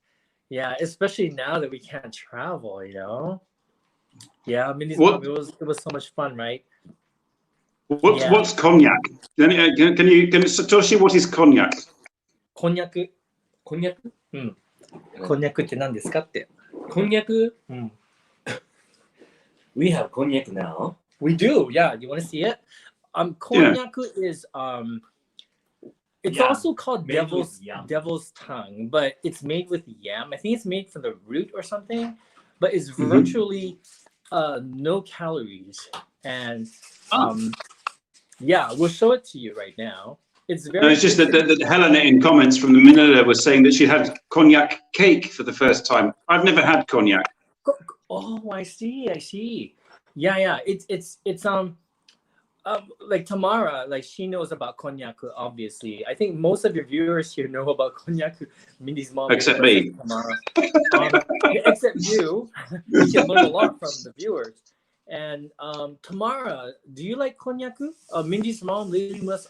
yeah, especially now that we can't travel. Yeah, I mean, it was so much fun, right? What's cognac? Can you Satoshi? What is cognac? こんにゃく。こんにゃく？こんにゃくって何ですかって。こんにゃく？We have cognac now. We do, yeah. You want to see it? Cognac is it's also called devil's tongue, but it's made with yam. I think it's made from the root or something, but it's virtually no calories. And yeah, we'll show it to you right now. It's very. No, it's just that Helena in comments from the Manila was saying that she had cognac cake for the first time. I've never had cognac. Oh, I see. Yeah. It's like Tamara, like she knows about cognac, obviously. I think most of your viewers here know about cognac. Mindy's mom, except me. Tamara. Except you. You can learn a lot from the viewers. And Tamara, do you like cognac? Mindy's mom, Lady Mus.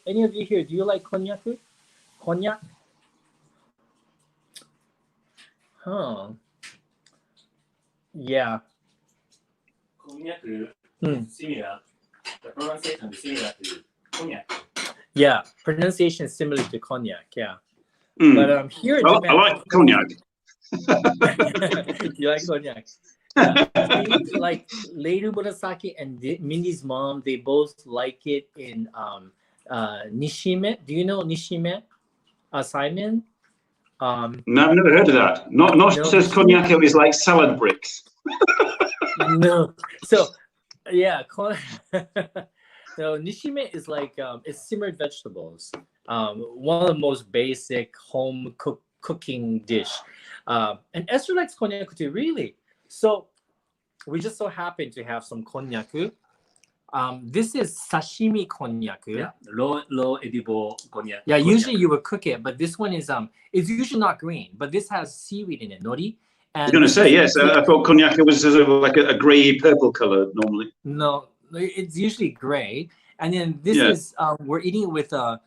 Any of you here, do you like cognac? Cognac? Huh. Yeah. Cognac, similar. The pronunciation is similar to cognac. Yeah, pronunciation is similar to cognac. Yeah. But here in Japan, I like cognac. You like cognac? Yeah. Like Lady Murasaki and Mindy's mom, they both like it in Nishime. Do you know Nishime? Simon? No, I've never heard of that. Not says cognac is like salad bricks. No. So yeah, so nishime is like it's simmered vegetables. One of the most basic home cooking dish. And Esther likes cognac too, really. So we just so happen to have some cognac. This is sashimi cognac. Yeah, raw edible cognac. Yeah, usually you would cook it, but this one is it's usually not green, but this has seaweed in it, nori, I was going to say, yes. I thought cognac was sort of like a grey purple color normally. No, it's usually gray. And then this is we're eating it with a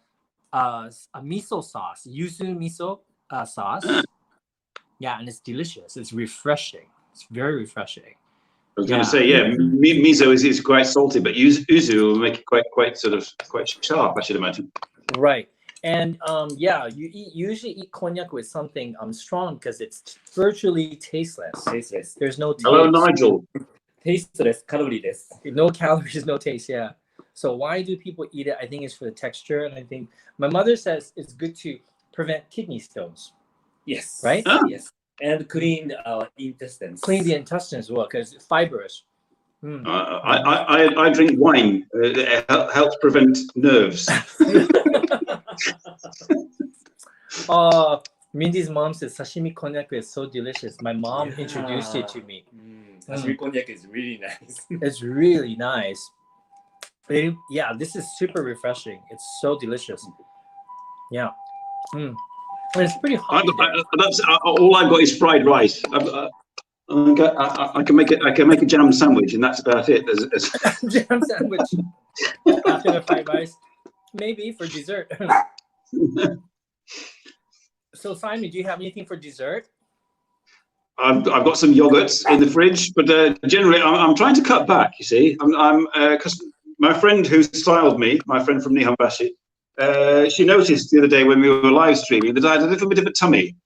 miso sauce, yuzu miso sauce. Yeah, and it's delicious. It's refreshing. It's very refreshing. I was going to say, miso is quite salty, but yuzu will make it quite sharp, I should imagine. Right. And you usually eat cognac with something strong because it's virtually tasteless. Tasteless. There's no taste. Hello, Nigel. Tasteless, calorie-less. No calories, no taste. Yeah. So why do people eat it? I think it's for the texture, and I think my mother says it's good to prevent kidney stones. Yes. Right. Oh. Yes. And clean our intestines. Clean the intestines as well because it's fibrous. I drink wine. It helps prevent nerves. Mindy's mom says sashimi cognac is so delicious. My mom introduced it to me. Sashimi cognac is really nice. It's really nice. This is super refreshing. It's so delicious. Yeah. And it's pretty hot. That's all I've got is fried rice. I can make a jam sandwich, and that's about it. Jam sandwich after the fried rice, maybe for dessert. So Simon, do you have anything for dessert? I've got some yogurts in the fridge, but generally I'm trying to cut back. You see, because my friend who styled me, my friend from Nihonbashi, she noticed the other day when we were live streaming that I had a little bit of a tummy.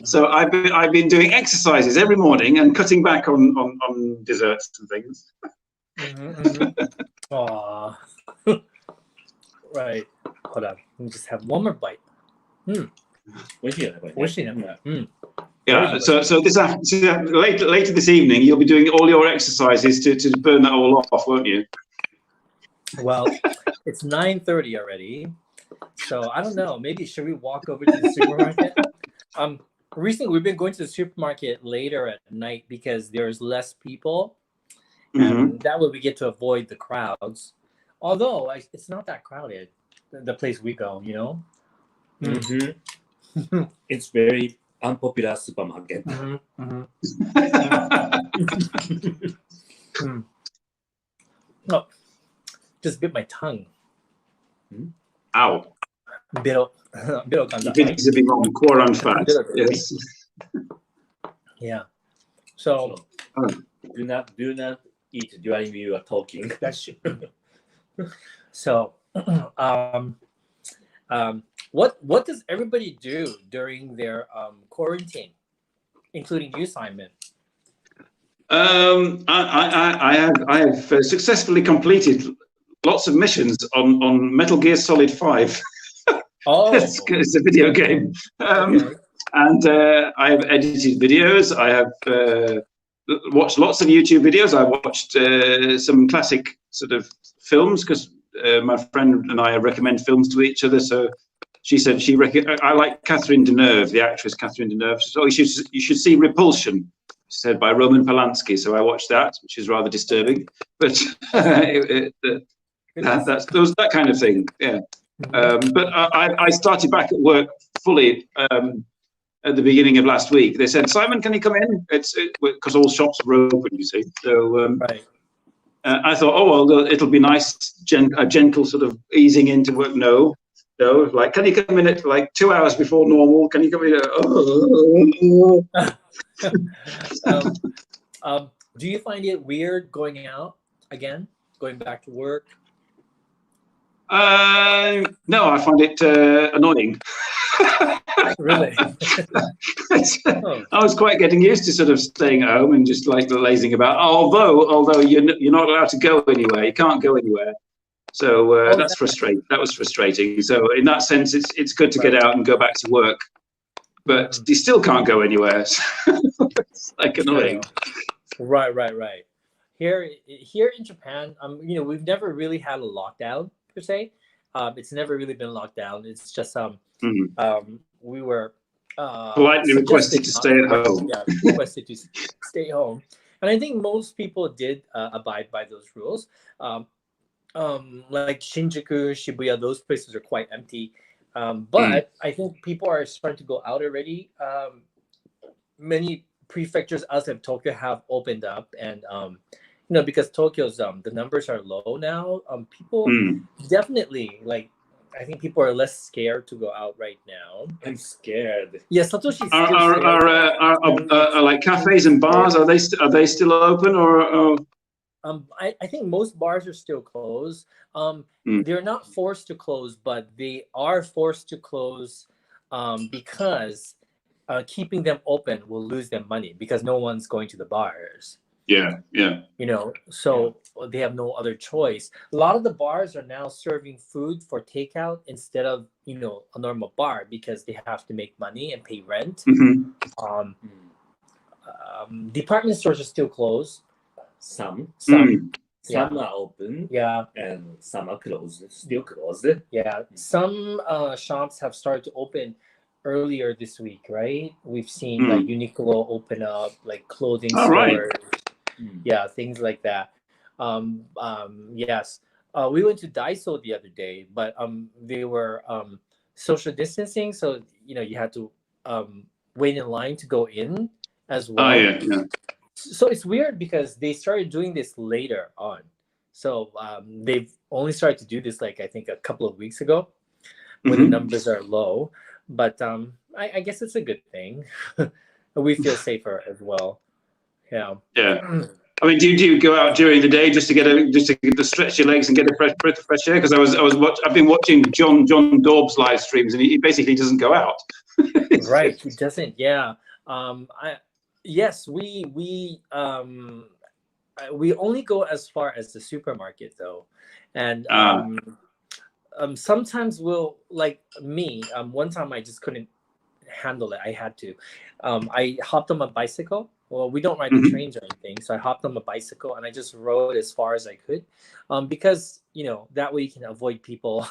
So I've been doing exercises every morning and cutting back on desserts and things. Aww. Right. Hold on. Let me just have one more bite. Yeah. So later this evening you'll be doing all your exercises to burn that all off, won't you? Well, it's 9:30 already, so I don't know. Maybe should we walk over to the supermarket? Recently we've been going to the supermarket later at night because there's less people, and that way we get to avoid the crowds. Although it's not that crowded, the place we go, you know. It's very unpopular supermarket. Oh, just bit my tongue. Ow. Bit wrong. Quorum fat. Yes. Yeah. So do not eat during you are talking. That's true. So what does everybody do during their quarantine, including you, Simon? I have successfully completed lots of missions on Metal Gear Solid 5. Oh, it's a video game. And I have edited videos. I have watched lots of YouTube videos. I watched some classic sort of films because my friend and I recommend films to each other. So she said I like Catherine Deneuve, the actress Catherine Deneuve. So you should see Repulsion, she said, by Roman Polanski. So I watched that, which is rather disturbing. But that's that kind of thing. Yeah. But I started back at work fully at the beginning of last week. They said, Simon, can you come in? It's because all shops were open, you see. So right. I thought, oh, well, it'll be nice, a gentle sort of easing into work. No, like, can you come in at like 2 hours before normal? Can you come in? Do you find it weird going out again, going back to work? No, I find it annoying. Really? I was quite getting used to sort of staying at home and just like lazing about. Although you're not allowed to go anywhere, you can't go anywhere. So that's frustrating. That was frustrating. So in that sense, it's good to get out and go back to work, but you still can't go anywhere. It's like annoying. Right. Here in Japan, we've never really had a lockdown per se. It's never really been locked down. It's just we were politely requested to stay at home. Yeah, requested to stay home, and I think most people did abide by those rules. Like Shinjuku, Shibuya, those places are quite empty. But I think people are starting to go out already. many prefectures outside of Tokyo have opened up, and you know, because Tokyo's the numbers are low now. People definitely like. I think people are less scared to go out right now. I'm scared. Yeah, Satoshi's Are like cafes and bars? Are they still open or? I think most bars are still closed. They're not forced to close, but they are forced to close because keeping them open will lose them money because no one's going to the bars. Yeah. You know, so they have no other choice. A lot of the bars are now serving food for takeout instead of, you know, a normal bar because they have to make money and pay rent. Department stores are still closed. Some Yeah. are open. Yeah. And some are closed. Still closed. Yeah. Some shops have started to open earlier this week, right? We've seen like Uniqlo open up, like clothing stores. Right. Yeah, things like that. Yes. We went to Daiso the other day, but they were social distancing, so you know you had to wait in line to go in as well. Oh yeah. So it's weird because they started doing this later on. So they've only started to do this like I think a couple of weeks ago when the numbers are low. But I guess it's a good thing. We feel safer as well. Yeah. I mean, do you go out during the day just to stretch your legs and get a fresh breath of fresh air? Because I've been watching John Daub's live streams, and he basically doesn't go out. Right, he doesn't. Yeah. We only go as far as the supermarket though, and sometimes we'll like me. One time I just couldn't handle it. I had to. I hopped on my bicycle. Well, we don't ride the trains or anything, so I hopped on my bicycle and I just rode as far as I could, because you know that way you can avoid people.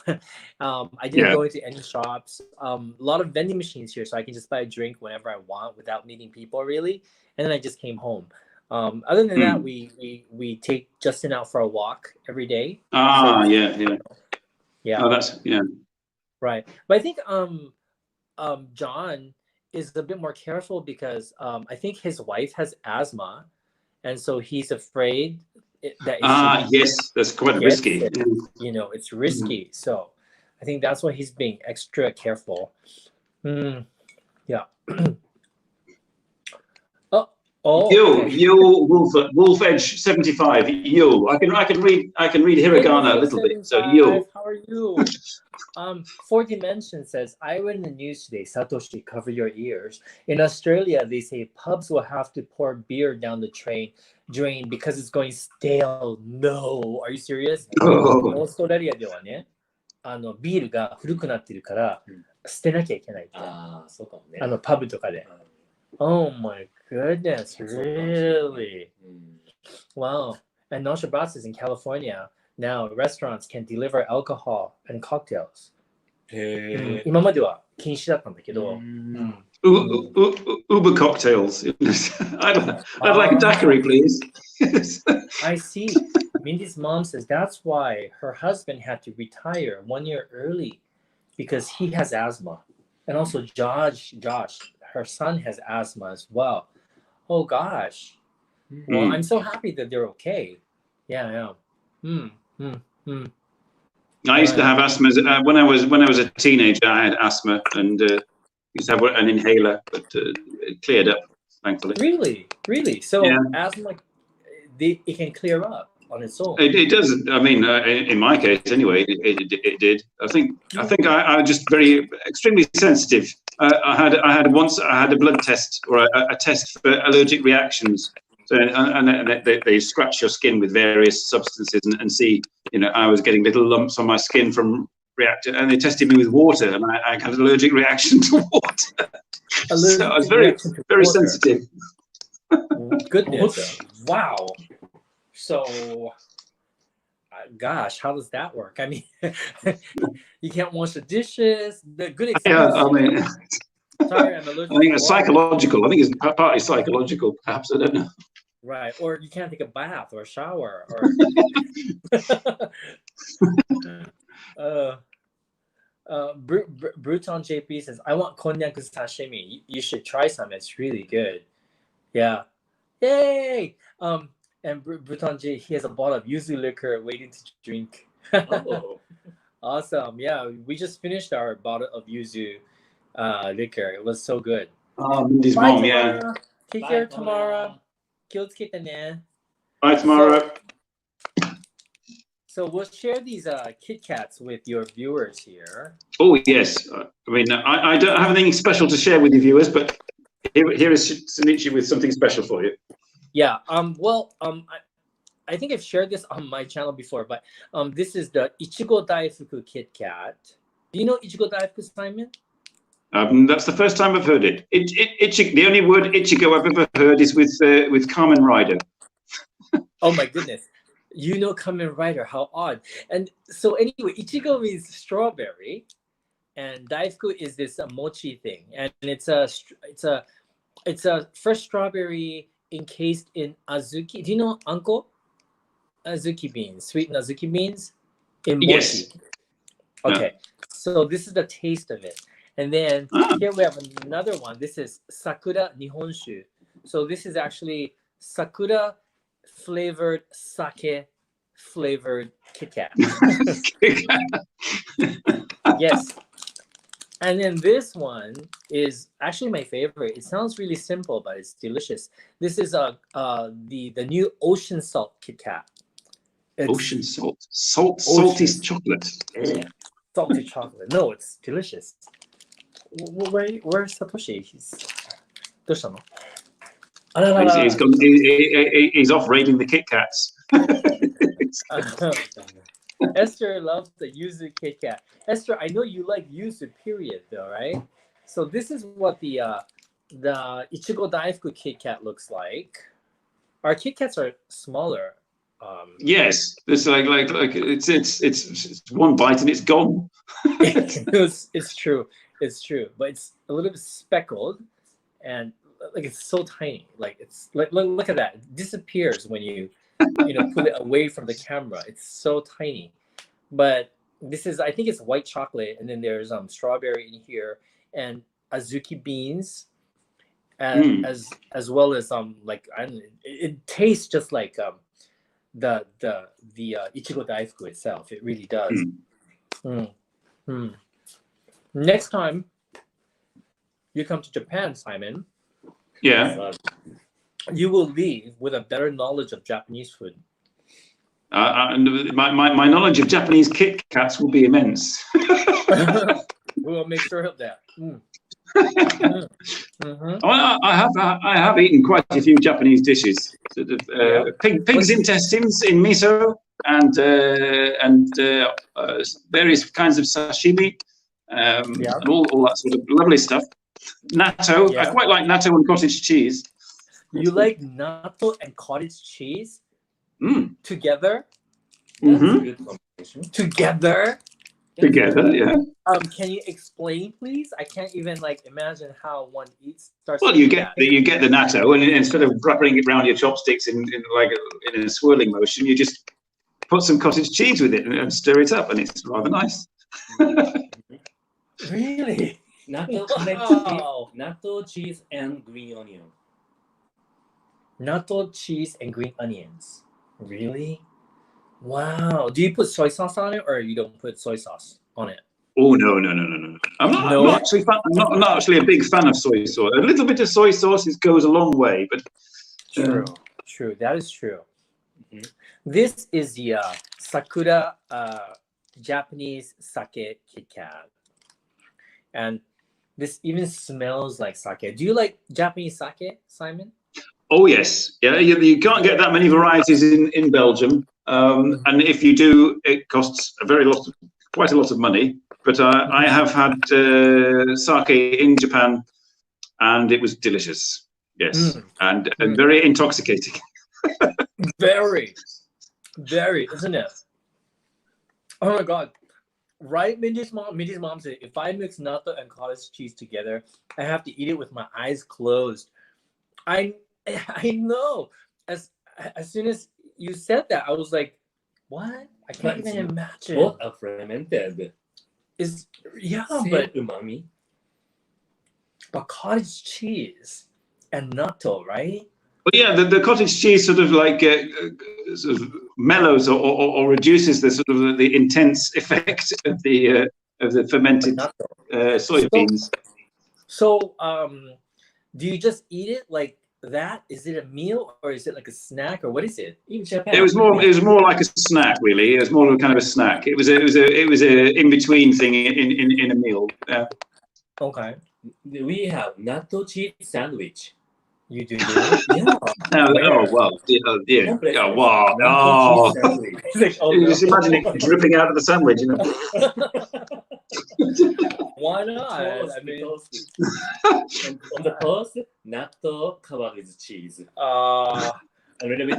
I didn't go into any shops. A lot of vending machines here, so I can just buy a drink whenever I want without meeting people really. And then I just came home. Other than that, we take Justin out for a walk every day. Yeah. Oh, that's right. But I think John is a bit more careful because I think his wife has asthma, and so he's afraid that yes, that's quite risky. You know, it's risky. So I think that's why he's being extra careful. Yeah. You Wolf Edge 75. You. I can read hiragana a little bit. So you. How are you? Four Dimension says, I read in the news today, Satoshi, cover your ears. In Australia, they say pubs will have to pour beer down the drain because it's going stale. No, are you serious? オーストラリアではね、ビールが古くなってるから捨てなきゃいけないって。そうかもね。パブとかで。Oh my goodness, really? Wow. And NoChaNoMa says in California, now restaurants can deliver alcohol and cocktails. 今までは禁止だったんだけど。Uber cocktails. I'd like a daiquiri, please. I see. Mindy's mom says that's why her husband had to retire 1 year early because he has asthma. And also Josh, her son has asthma as well. Oh gosh. Well, I'm so happy that they're okay. Yeah. I used to have asthma when I was a teenager. I had asthma and used to have an inhaler, but it cleared up, thankfully. Really. So asthma, it can clear up on its own. It does. I mean, in my case, anyway, it did. I think I was just extremely sensitive. I had a blood test or a test for allergic reactions. So and they scratch your skin with various substances and see, you know, I was getting little lumps on my skin from reacting, and they tested me with water, and I had an allergic reaction to water. So I was very sensitive. Goodness, wow. So, gosh, how does that work? I mean, you can't wash the dishes. The good example. Yeah, I mean. Sorry, I'm allergic. I think it's psychological. I think it's partly psychological, perhaps. I don't know. Right, or you can't take a bath or a shower, or Bruton JP says, I want konjaku sashimi. You should try some. It's really good. Yeah. Yay! And Bruton J, he has a bottle of yuzu liquor waiting to drink. Oh. Awesome. Yeah, we just finished our bottle of yuzu liquor. It was so good. Mindy's Bye, mom, yeah. Tamara. Take Bye, care, Tamara. Tamara. Kyotsuke ne. Bye, Tamara. So we'll share these Kit Kats with your viewers here. Oh, yes. I mean, I don't have anything special to share with you viewers, but here is Shinichi with something special for you. Yeah. I think I've shared this on my channel before, but this is the Ichigo Daifuku Kit Kat. Do you know Ichigo Daifuku, Simon? That's the first time I've heard it. The only word Ichigo I've ever heard is with Kamen Rider. Oh my goodness. You know Kamen Rider, how odd. And so anyway, Ichigo means strawberry, and Daifuku is this mochi thing, and it's a fresh strawberry encased in azuki. Do you know anko? Azuki beans, sweetened azuki beans in mochi. Yes. Okay, so this is the taste of it. And then here we have another one. This is Sakura Nihonshu. So this is actually Sakura flavored sake flavored Kit Kat. Yes. And then this one is actually my favorite. It sounds really simple, but it's delicious. This is the new Ocean Salt Kit Kat. Ocean salt. Salty chocolate. Salty chocolate. No, it's delicious. Where's Satoshi? He's off raiding the Kit Kats. Esther loves the yuzu Kit Kat. Esther, I know you like yuzu, period, though, right? So this is what the Ichigo Daifuku Kit Kat looks like. Our Kit Kats are smaller. Yes, it's like it's one bite and it's gone. It's true, but it's a little bit speckled, and like it's so tiny. Like it's like look at that. It disappears when you put it away from the camera. It's so tiny. But this is, I think it's white chocolate, and then there's strawberry in here and azuki beans, and as well as like it tastes just like the Ichigo Daifuku itself. It really does. Next time you come to Japan, Simon, Yeah. You will leave with a better knowledge of Japanese food. And my knowledge of Japanese Kit Kats will be immense. We will make sure of that. I have eaten quite a few Japanese dishes. Pig's intestines in miso and various kinds of sashimi, and all that sort of lovely stuff. Natto. I quite like natto and cottage cheese. You like natto and cottage cheese together? Together? Together, yeah. Can you explain, please? I can't even imagine how one eats. Well, you get the natto, and instead of wrapping it around your chopsticks in a swirling motion, you just put some cottage cheese with it and stir it up, and it's rather nice. Really? Natto, cheese, and green onion. Natto, cheese, and green onions. Really? Wow. Do you put soy sauce on it, or you don't put soy sauce on it? Oh no! I'm not actually a big fan of soy sauce. A little bit of soy sauce goes a long way, but true. That is true. This is the Sakura Japanese sake Kit Kat, and this even smells like sake. Do you like Japanese sake, Simon? Oh yes, yeah. You can't get that many varieties in Belgium, and if you do, it costs quite a lot of money. But I have had sake in Japan, and it was delicious. Yes, and very intoxicating. Very, isn't it? Oh my God! Right, Mindy's mom said, if I mix natto and cottage cheese together, I have to eat it with my eyes closed. I know. As soon as you said that, I was like, what? I can't even imagine. Both are fermented. is yeah, Same umami. but cottage cheese and natto, right? But yeah, the cottage cheese sort of like sort of mellows or reduces the sort of the intense effect of the fermented Natto. soybeans. So, do you just eat it like that? Is it a meal or is it like a snack or what is it? In Japan, It was more like a snack, really. It was more kind of a snack. It was a in between thing in a meal. Yeah. Okay, we have natto cheese sandwich. you do. Yeah. Oh well, dear. Template Oh is wow. natto Oh. cheese sandwich. It's like, oh, You just no. imagine it dripping out of the sandwich, you know. Why not? Toast, I mean, toast. And on the toast, natto covered with cheese. A little bit.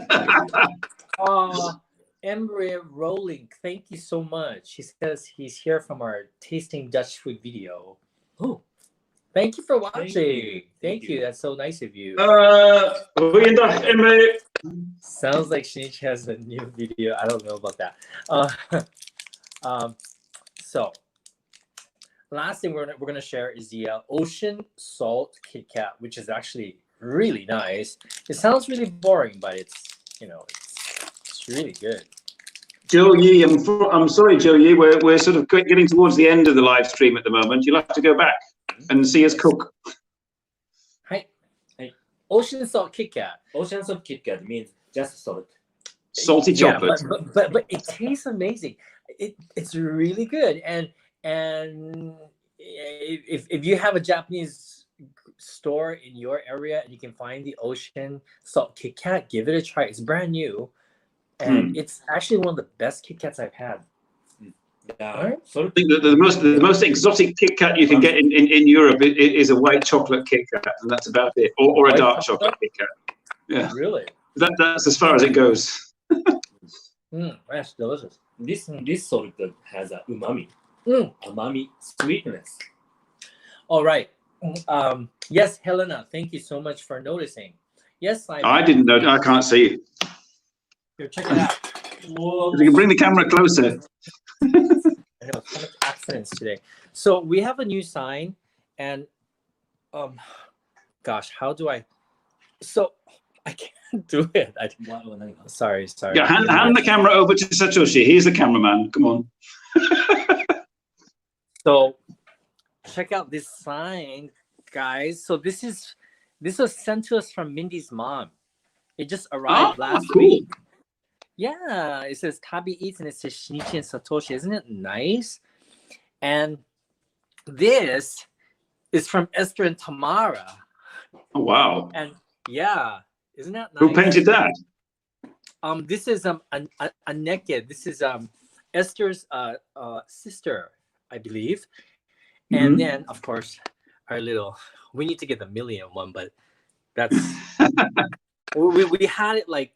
Emre Rolling, thank you so much. He says he's here from our tasting Dutch food video. Oh, Thank you for watching. Thank Thank you. you. That's so nice of you. Goeiedag, Emre. Sounds like Shinichi has a new video. I don't know about that. So, last thing we're gonna share is the Ocean Salt Kit Kat, which is actually really nice. It sounds really boring, but it's it's really good. Joe Yee, I'm sorry, Joe Yee. We're sort of getting towards the end of the live stream at the moment. You'll have to go back and see us cook. Hi. Ocean Salt Kit Kat. Ocean Salt Kit Kat means just salt. Salty chocolate. But it tastes amazing. It's really good. And if you have a Japanese store in your area and you can find the Ocean Salt Kit Kat, give it a try. It's brand new, and it's actually one of the best Kit Kats I've had. Right? I think that the most exotic Kit Kat you can get in Europe is a white chocolate Kit Kat, and that's about it, or a dark chocolate Kit Kat. Yeah, Really? that's as far as it goes. That's delicious. This salt has a umami, umami sweetness. All right. Yes, Helena, thank you so much for noticing. Yes, Simon. I didn't know. I can't see you. Here, check it out. If you can bring the camera closer. I know, so much accidents today. So we have a new sign, and gosh, how do I? So I can't do it. Sorry. Yeah, hand the camera over to Satoshi. He's the cameraman. Come on. So check out this sign, guys. So this was sent to us from Mindy's mom. It just arrived last week. Yeah, it says TabiEats and it says Shinichi and Satoshi. Isn't it nice? And this is from Esther and Tamara. Oh wow! And yeah, isn't that nice? Who painted that? This is a naked. This is Esther's sister, I believe. And then of course our little. We need to get the million one, but that's we had it like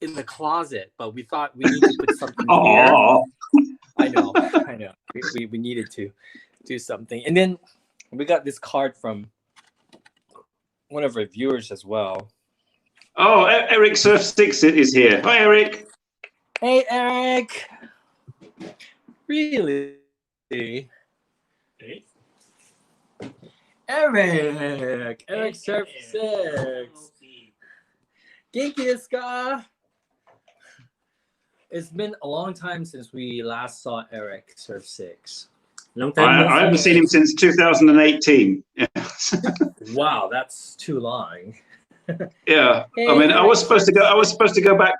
in the closet, but we thought we need to put something here. I know. We needed to do something. And then we got this card from one of our viewers as well. Oh, Eric Surf 6 is here. Hi, Eric. Hey, Eric. Really? Hey. Eric Surf 6. Genki desu ka? It's been a long time since we last saw Eric Surf 6. Long time. I haven't seen him since 2018. Yeah. Wow, that's too long. Yeah. Hey, I mean, I was supposed to go back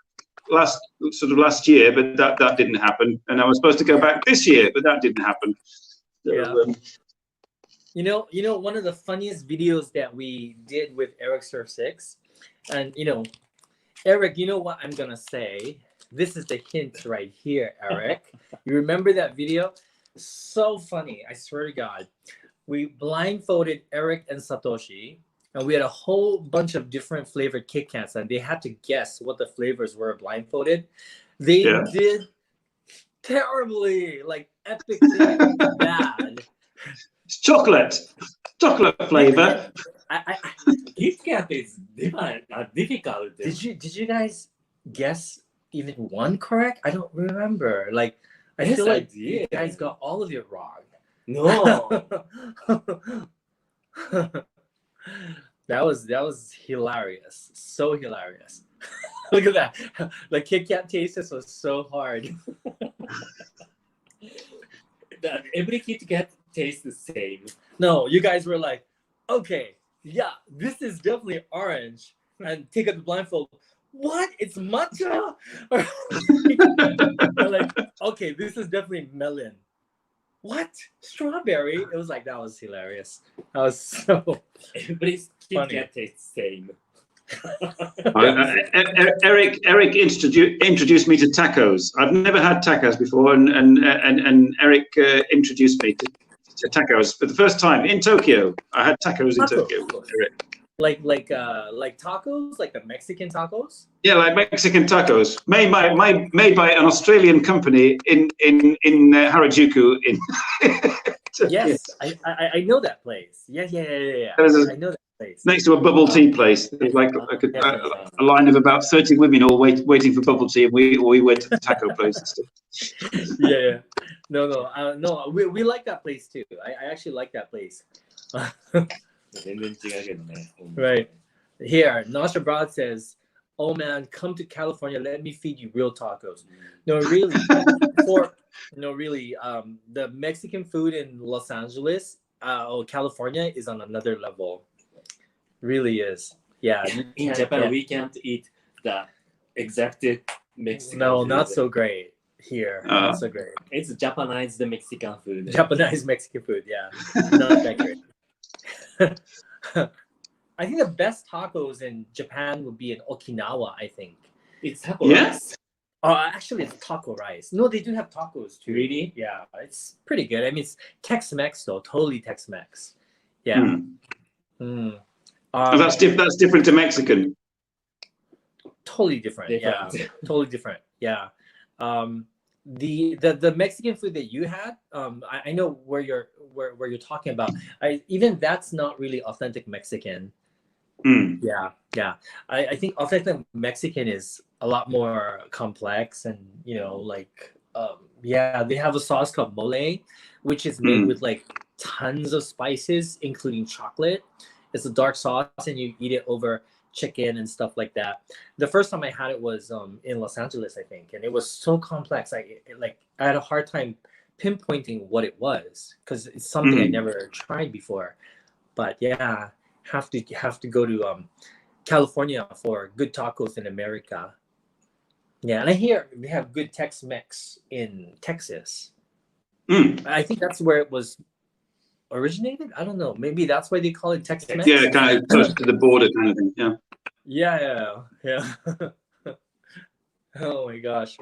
last year, but that didn't happen. And I was supposed to go back this year, but that didn't happen. So, yeah. You know, one of the funniest videos that we did with Eric Surf 6, and Eric, you know what I'm gonna say? This is the hint right here, Eric. You remember that video? So funny, I swear to God. We blindfolded Eric and Satoshi, and we had a whole bunch of different flavored Kit Kats, and they had to guess what the flavors were blindfolded. They did terribly, like epically bad. it's chocolate flavor. Kit Kat is difficult. Did you guys guess even one correct? I don't remember. Like I Yes, feel I like you did. guys got all of it wrong. No. That was hilarious. So hilarious. Look at that. The Kit Kat taste test was so hard. Every Kit Kat tastes the same. No, you guys were like, okay, yeah, this is definitely orange. And take out the blindfold. What? It's matcha? They're like, okay, this is definitely melon. What? Strawberry? It was like, that was hilarious. That was so Every Kit Funny. Kat tastes the same. Eric introduced me to tacos. I've never had tacos before, and Eric introduced me to tacos for the first time in Tokyo. I had tacos in Tokyo. Eric. like tacos, like the Mexican tacos. Yeah, like Mexican tacos, made by an Australian company in Harajuku in. Yes, I know that place. Yeah. I know that place. Next to a bubble tea place. There's like a line of about 30 women all waiting for bubble tea, and we went to the taco place and stuff. Yeah. No. We like that place too. I actually like that place. Right. Here, Nasha Broad says, "Oh man, come to California. Let me feed you real tacos." No, really. The Mexican food in Los Angeles, or California, is on another level. Really is. Yeah. In Japan, we can't eat the exact Mexican No, food. not so great here. Not so great. It's Japanized Mexican food. Japanese Mexican food, yeah. Not that great. I think the best tacos in Japan would be in Okinawa, I think. It's taco rice. Actually, it's taco rice. No, they do have tacos too. Really? Yeah, it's pretty good. I mean, it's Tex-Mex though, totally Tex-Mex. Yeah. That's different to Mexican. Totally different. Yeah, totally different. Yeah. The Mexican food that you had, I know where you're talking about. Even that's not really authentic Mexican. Yeah. I think authentic Mexican is a lot more complex, and they have a sauce called mole, which is made with like tons of spices, including chocolate. It's a dark sauce, and you eat it over chicken and stuff like that. The first time I had it was in Los Angeles, I think, and it was so complex. I had a hard time pinpointing what it was because it's something I never tried before. But yeah, have to go to California for good tacos in America. Yeah, and I hear they have good Tex-Mex in Texas. I think that's where it was originated. I don't know. Maybe that's why they call it Tex-Mex. Yeah, kind of close to the border kind of thing. Yeah. Yeah. Oh my gosh.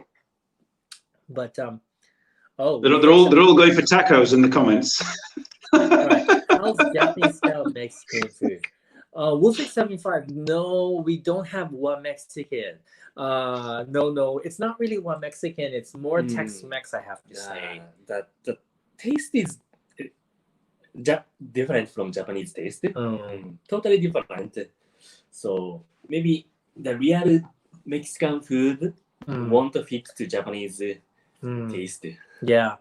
But they're all going for tacos in the comments. Right. How's Japanese style Mexican food? Wolfix75. No, we don't have one Mexican. No, it's not really one Mexican. It's more Tex-Mex, I have to say. That the taste is different from Japanese taste. Totally different. So maybe the real Mexican food won't fit to Japanese taste. Yeah.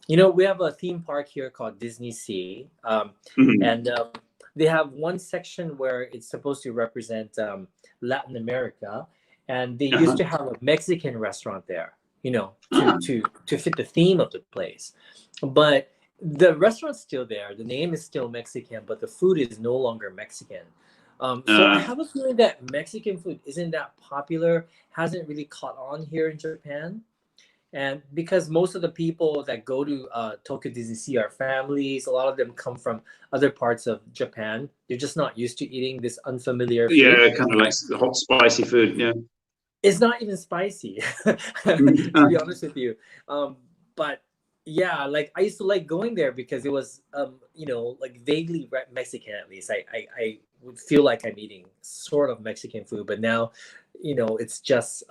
We have a theme park here called Disney Sea. And they have one section where it's supposed to represent Latin America. And they used to have a Mexican restaurant there, to fit the theme of the place. But the restaurant's still there. The name is still Mexican, but the food is no longer Mexican. So I have a feeling that Mexican food isn't that popular, hasn't really caught on here in Japan. And because most of the people that go to Tokyo Disney Sea are families, a lot of them come from other parts of Japan. They're just not used to eating this unfamiliar food. Yeah, kind of like the hot, spicy food, yeah. It's not even spicy, to be honest with you. But yeah, like I used to like going there because it was, like vaguely Mexican at least. I would feel like I'm eating sort of Mexican food, but now, it's just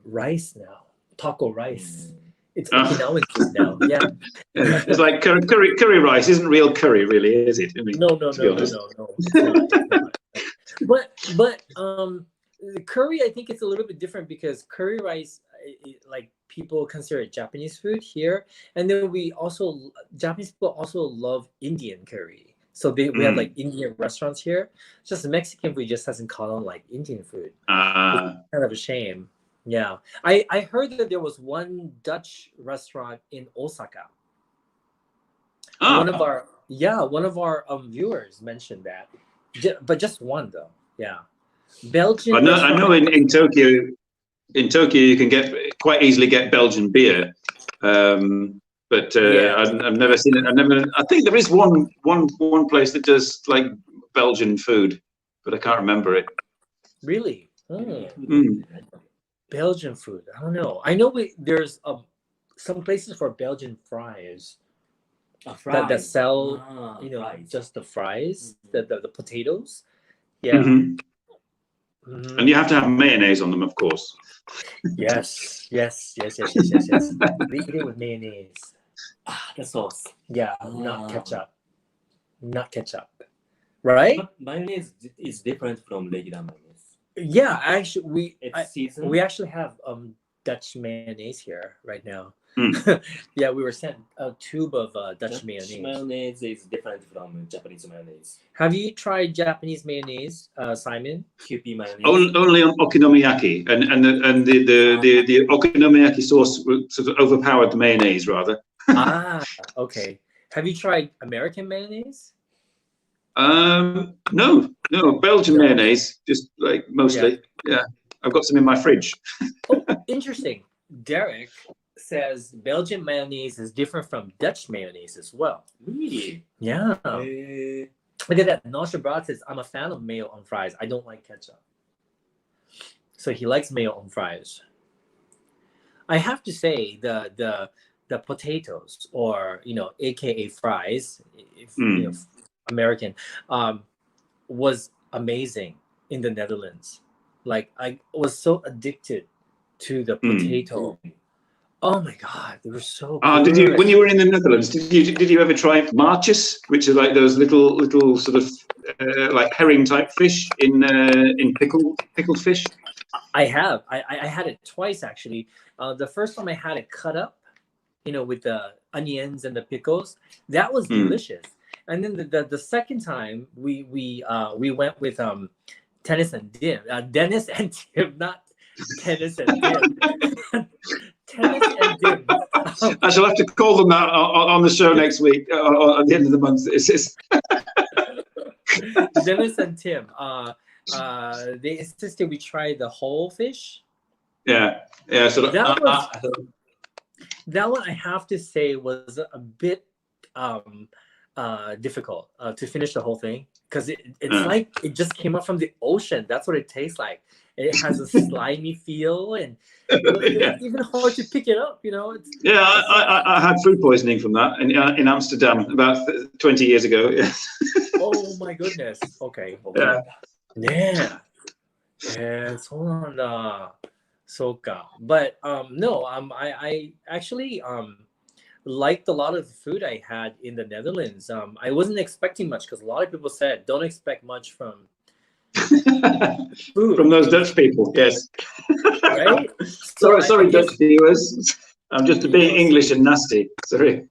rice now. Taco rice. It's Okinawan food now. Yeah. It's like curry rice isn't real curry, really, is it? No. But the curry, I think it's a little bit different because curry rice, like people consider it Japanese food here, and then Japanese people also love Indian curry. So we have like Indian restaurants here. Just Mexican food just hasn't caught on like Indian food. It's kind of a shame. Yeah, I heard that there was one Dutch restaurant in Osaka. One of our viewers mentioned that, but just one though. Yeah, Belgian. I know in Tokyo. In Tokyo, you can quite easily get Belgian beer, but I've never seen it. I think there is one place that does like Belgian food, but I can't remember it. Really? Belgian food. I don't know. I know there's some places for Belgian fries. That sell fries. Just the fries, the potatoes. Yeah. And you have to have mayonnaise on them, of course. Yes. They eat it with mayonnaise. The sauce. Yeah, not ketchup. Right? But mayonnaise is different from regular mayonnaise. Yeah, actually, we actually have Dutch mayonnaise here right now. Yeah, we were sent a tube of Dutch mayonnaise. Mayonnaise is different from Japanese mayonnaise. Have you tried Japanese mayonnaise, Simon? QP mayonnaise. Only on okonomiyaki, and the okonomiyaki sauce sort of overpowered the mayonnaise rather. Okay. Have you tried American mayonnaise? No, Belgian mayonnaise, just like mostly. Yeah, I've got some in my fridge. Oh, interesting. Derek says Belgian mayonnaise is different from Dutch mayonnaise as well. Really? Yeah. Look at that. NoChaNoMa says, I'm a fan of mayo on fries. I don't like ketchup. So he likes mayo on fries. I have to say the potatoes, or AKA fries, American, was amazing in the Netherlands. Like I was so addicted to the potato. Oh my God, they were so good. Did you, when you were in the Netherlands, did you ever try marches, which are like those little sort of like herring type fish in pickled fish? I have. I had it twice actually. The first time I had it cut up, with the onions and the pickles. That was delicious. And then the second time we went with Dennis and Tim, not Tennis and Dim. Tennis and Dim. I shall have to call them that on the show next week, or at the end of the month. Dennis and Tim. They insisted we try the whole fish. Yeah. So that one I have to say was a bit difficult to finish the whole thing, because it's like it just came up from the ocean. That's what it tastes like. It has a slimy feel, and it's even hard to pick it up. I had food poisoning from that in Amsterdam about 20 years ago. Oh my goodness. Okay. Yeah. But no, I actually liked a lot of the food I had in the Netherlands. I wasn't expecting much, because a lot of people said don't expect much from food. From those Dutch people, yes. Right? Sorry, Dutch viewers. I'm just being English and nasty. Sorry.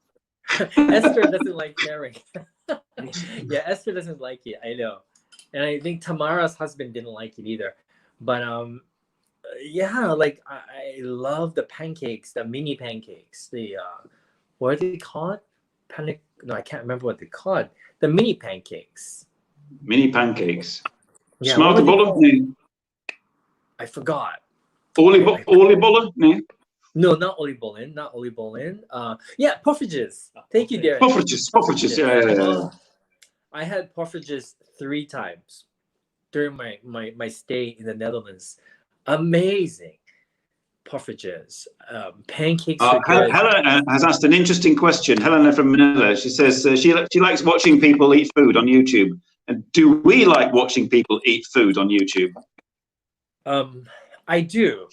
Esther doesn't like herring. Yeah, Esther doesn't like it. I know, and I think Tamara's husband didn't like it either. But like I love the pancakes, the mini pancakes. The what are they called? No, I can't remember what they're called. The mini pancakes. Mini pancakes. Yeah, Smartebollen? I forgot. Oliebollen? No, not oliebollen. Not oliebollen. Yeah, poffertjes. Thank you, Darren. Poffertjes. Yeah. I had poffertjes 3 times during my stay in the Netherlands. Amazing poffertjes. Pancakes are good. Helena has asked an interesting question. Helena from Manila. She says she likes watching people eat food on YouTube. And do we like watching people eat food on YouTube? I do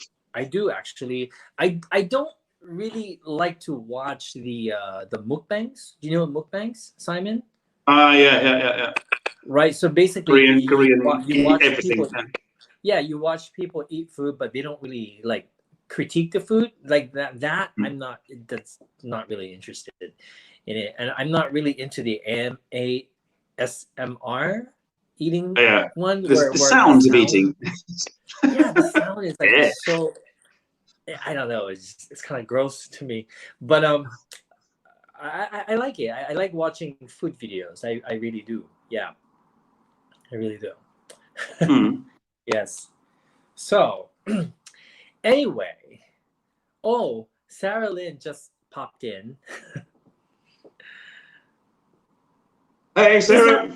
actually. I don't really like to watch the mukbangs. Do you know mukbangs, Simon? Yeah. Right. So basically, Korean you watch everything. People, you watch people eat food, but they don't really like critique the food like that. I'm not. That's not really interested in it, and I'm not really into the ASMR eating one. The sounds of eating. Yeah, the sound is like so. I don't know. It's kind of gross to me, but I like it. I like watching food videos. I really do. Yeah, I really do. Yes. So, anyway, Sarah Lynn just popped in. Hey, Sarah.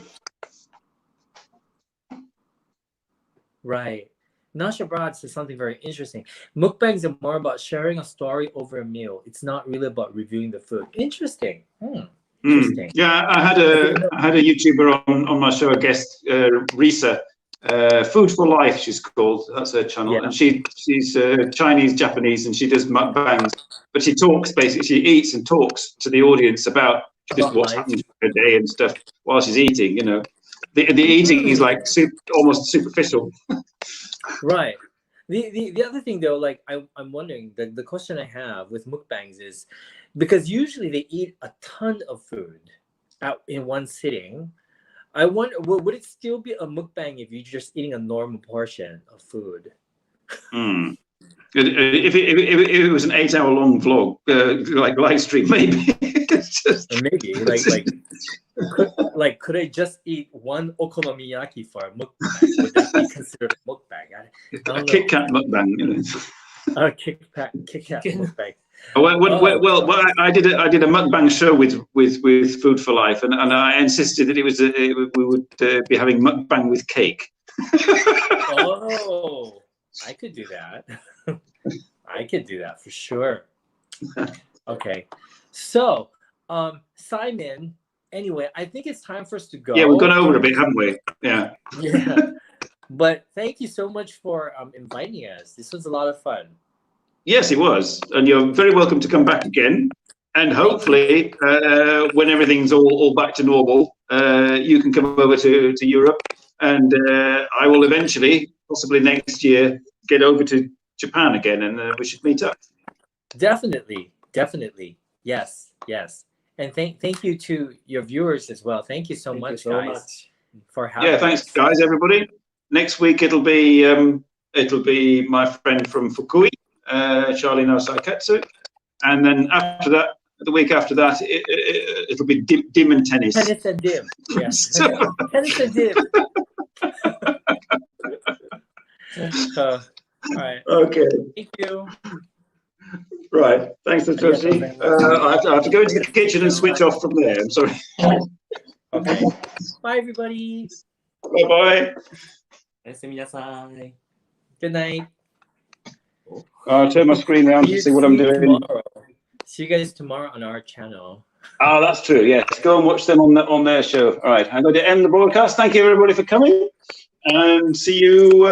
Right. Nasha Brad says something very interesting. Mukbangs are more about sharing a story over a meal. It's not really about reviewing the food. Interesting. Interesting. Yeah, I had a YouTuber on my show, a guest, Risa. Food for Life, she's called. That's her channel, and she's Chinese Japanese, and she does mukbangs. But she talks basically. She eats and talks to the audience about just what's happened for the day and stuff while she's eating. You know, the eating is like almost superficial. Right. The other thing though, like I'm wondering, the question I have with mukbangs is because usually they eat a ton of food out in one sitting. I wonder, would it still be a mukbang if you're just eating a normal portion of food? If it was an 8-hour-long vlog, like live stream, maybe. Maybe could I just eat one okonomiyaki for a mukbang? Would that be considered a mukbang? I don't know. Kit Kat mukbang, you know. Kit Kat mukbang. Well, I did a mukbang show with Food for Life, and I insisted that we would be having mukbang with cake. Oh, I could do that. I could do that for sure. Okay, so Simon. Anyway, I think it's time for us to go. Yeah, we've gone over a bit, haven't we? Yeah. Yeah. But thank you so much for inviting us. This was a lot of fun. Yes, it was, and you're very welcome to come back again. And hopefully, when everything's all back to normal, you can come over to Europe, and I will eventually, possibly next year, get over to Japan again, and we should meet up. Definitely, yes. And thank you to your viewers as well. Thank you so much, guys, for having. Yeah, thanks, guys, everybody. Next week it'll be my friend from Fukui, Charlie no Saiketsu, and then after that, the week after that, it'll be dim and tennis. Tennis and dim, yeah. Tennis and dim. All right. Okay. Thank you. Right. Thanks, Satoshi. I have to go into the kitchen and switch off from there. I'm sorry. Okay. Bye, everybody. Bye-bye. Good night. I'll turn my screen around to see what I'm doing. Tomorrow. See you guys tomorrow on our channel. Oh, that's true. Yes, go and watch them on their show. All right, I'm going to end the broadcast. Thank you, everybody, for coming, and see you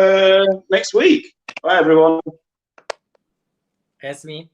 next week. Bye, everyone. That's me.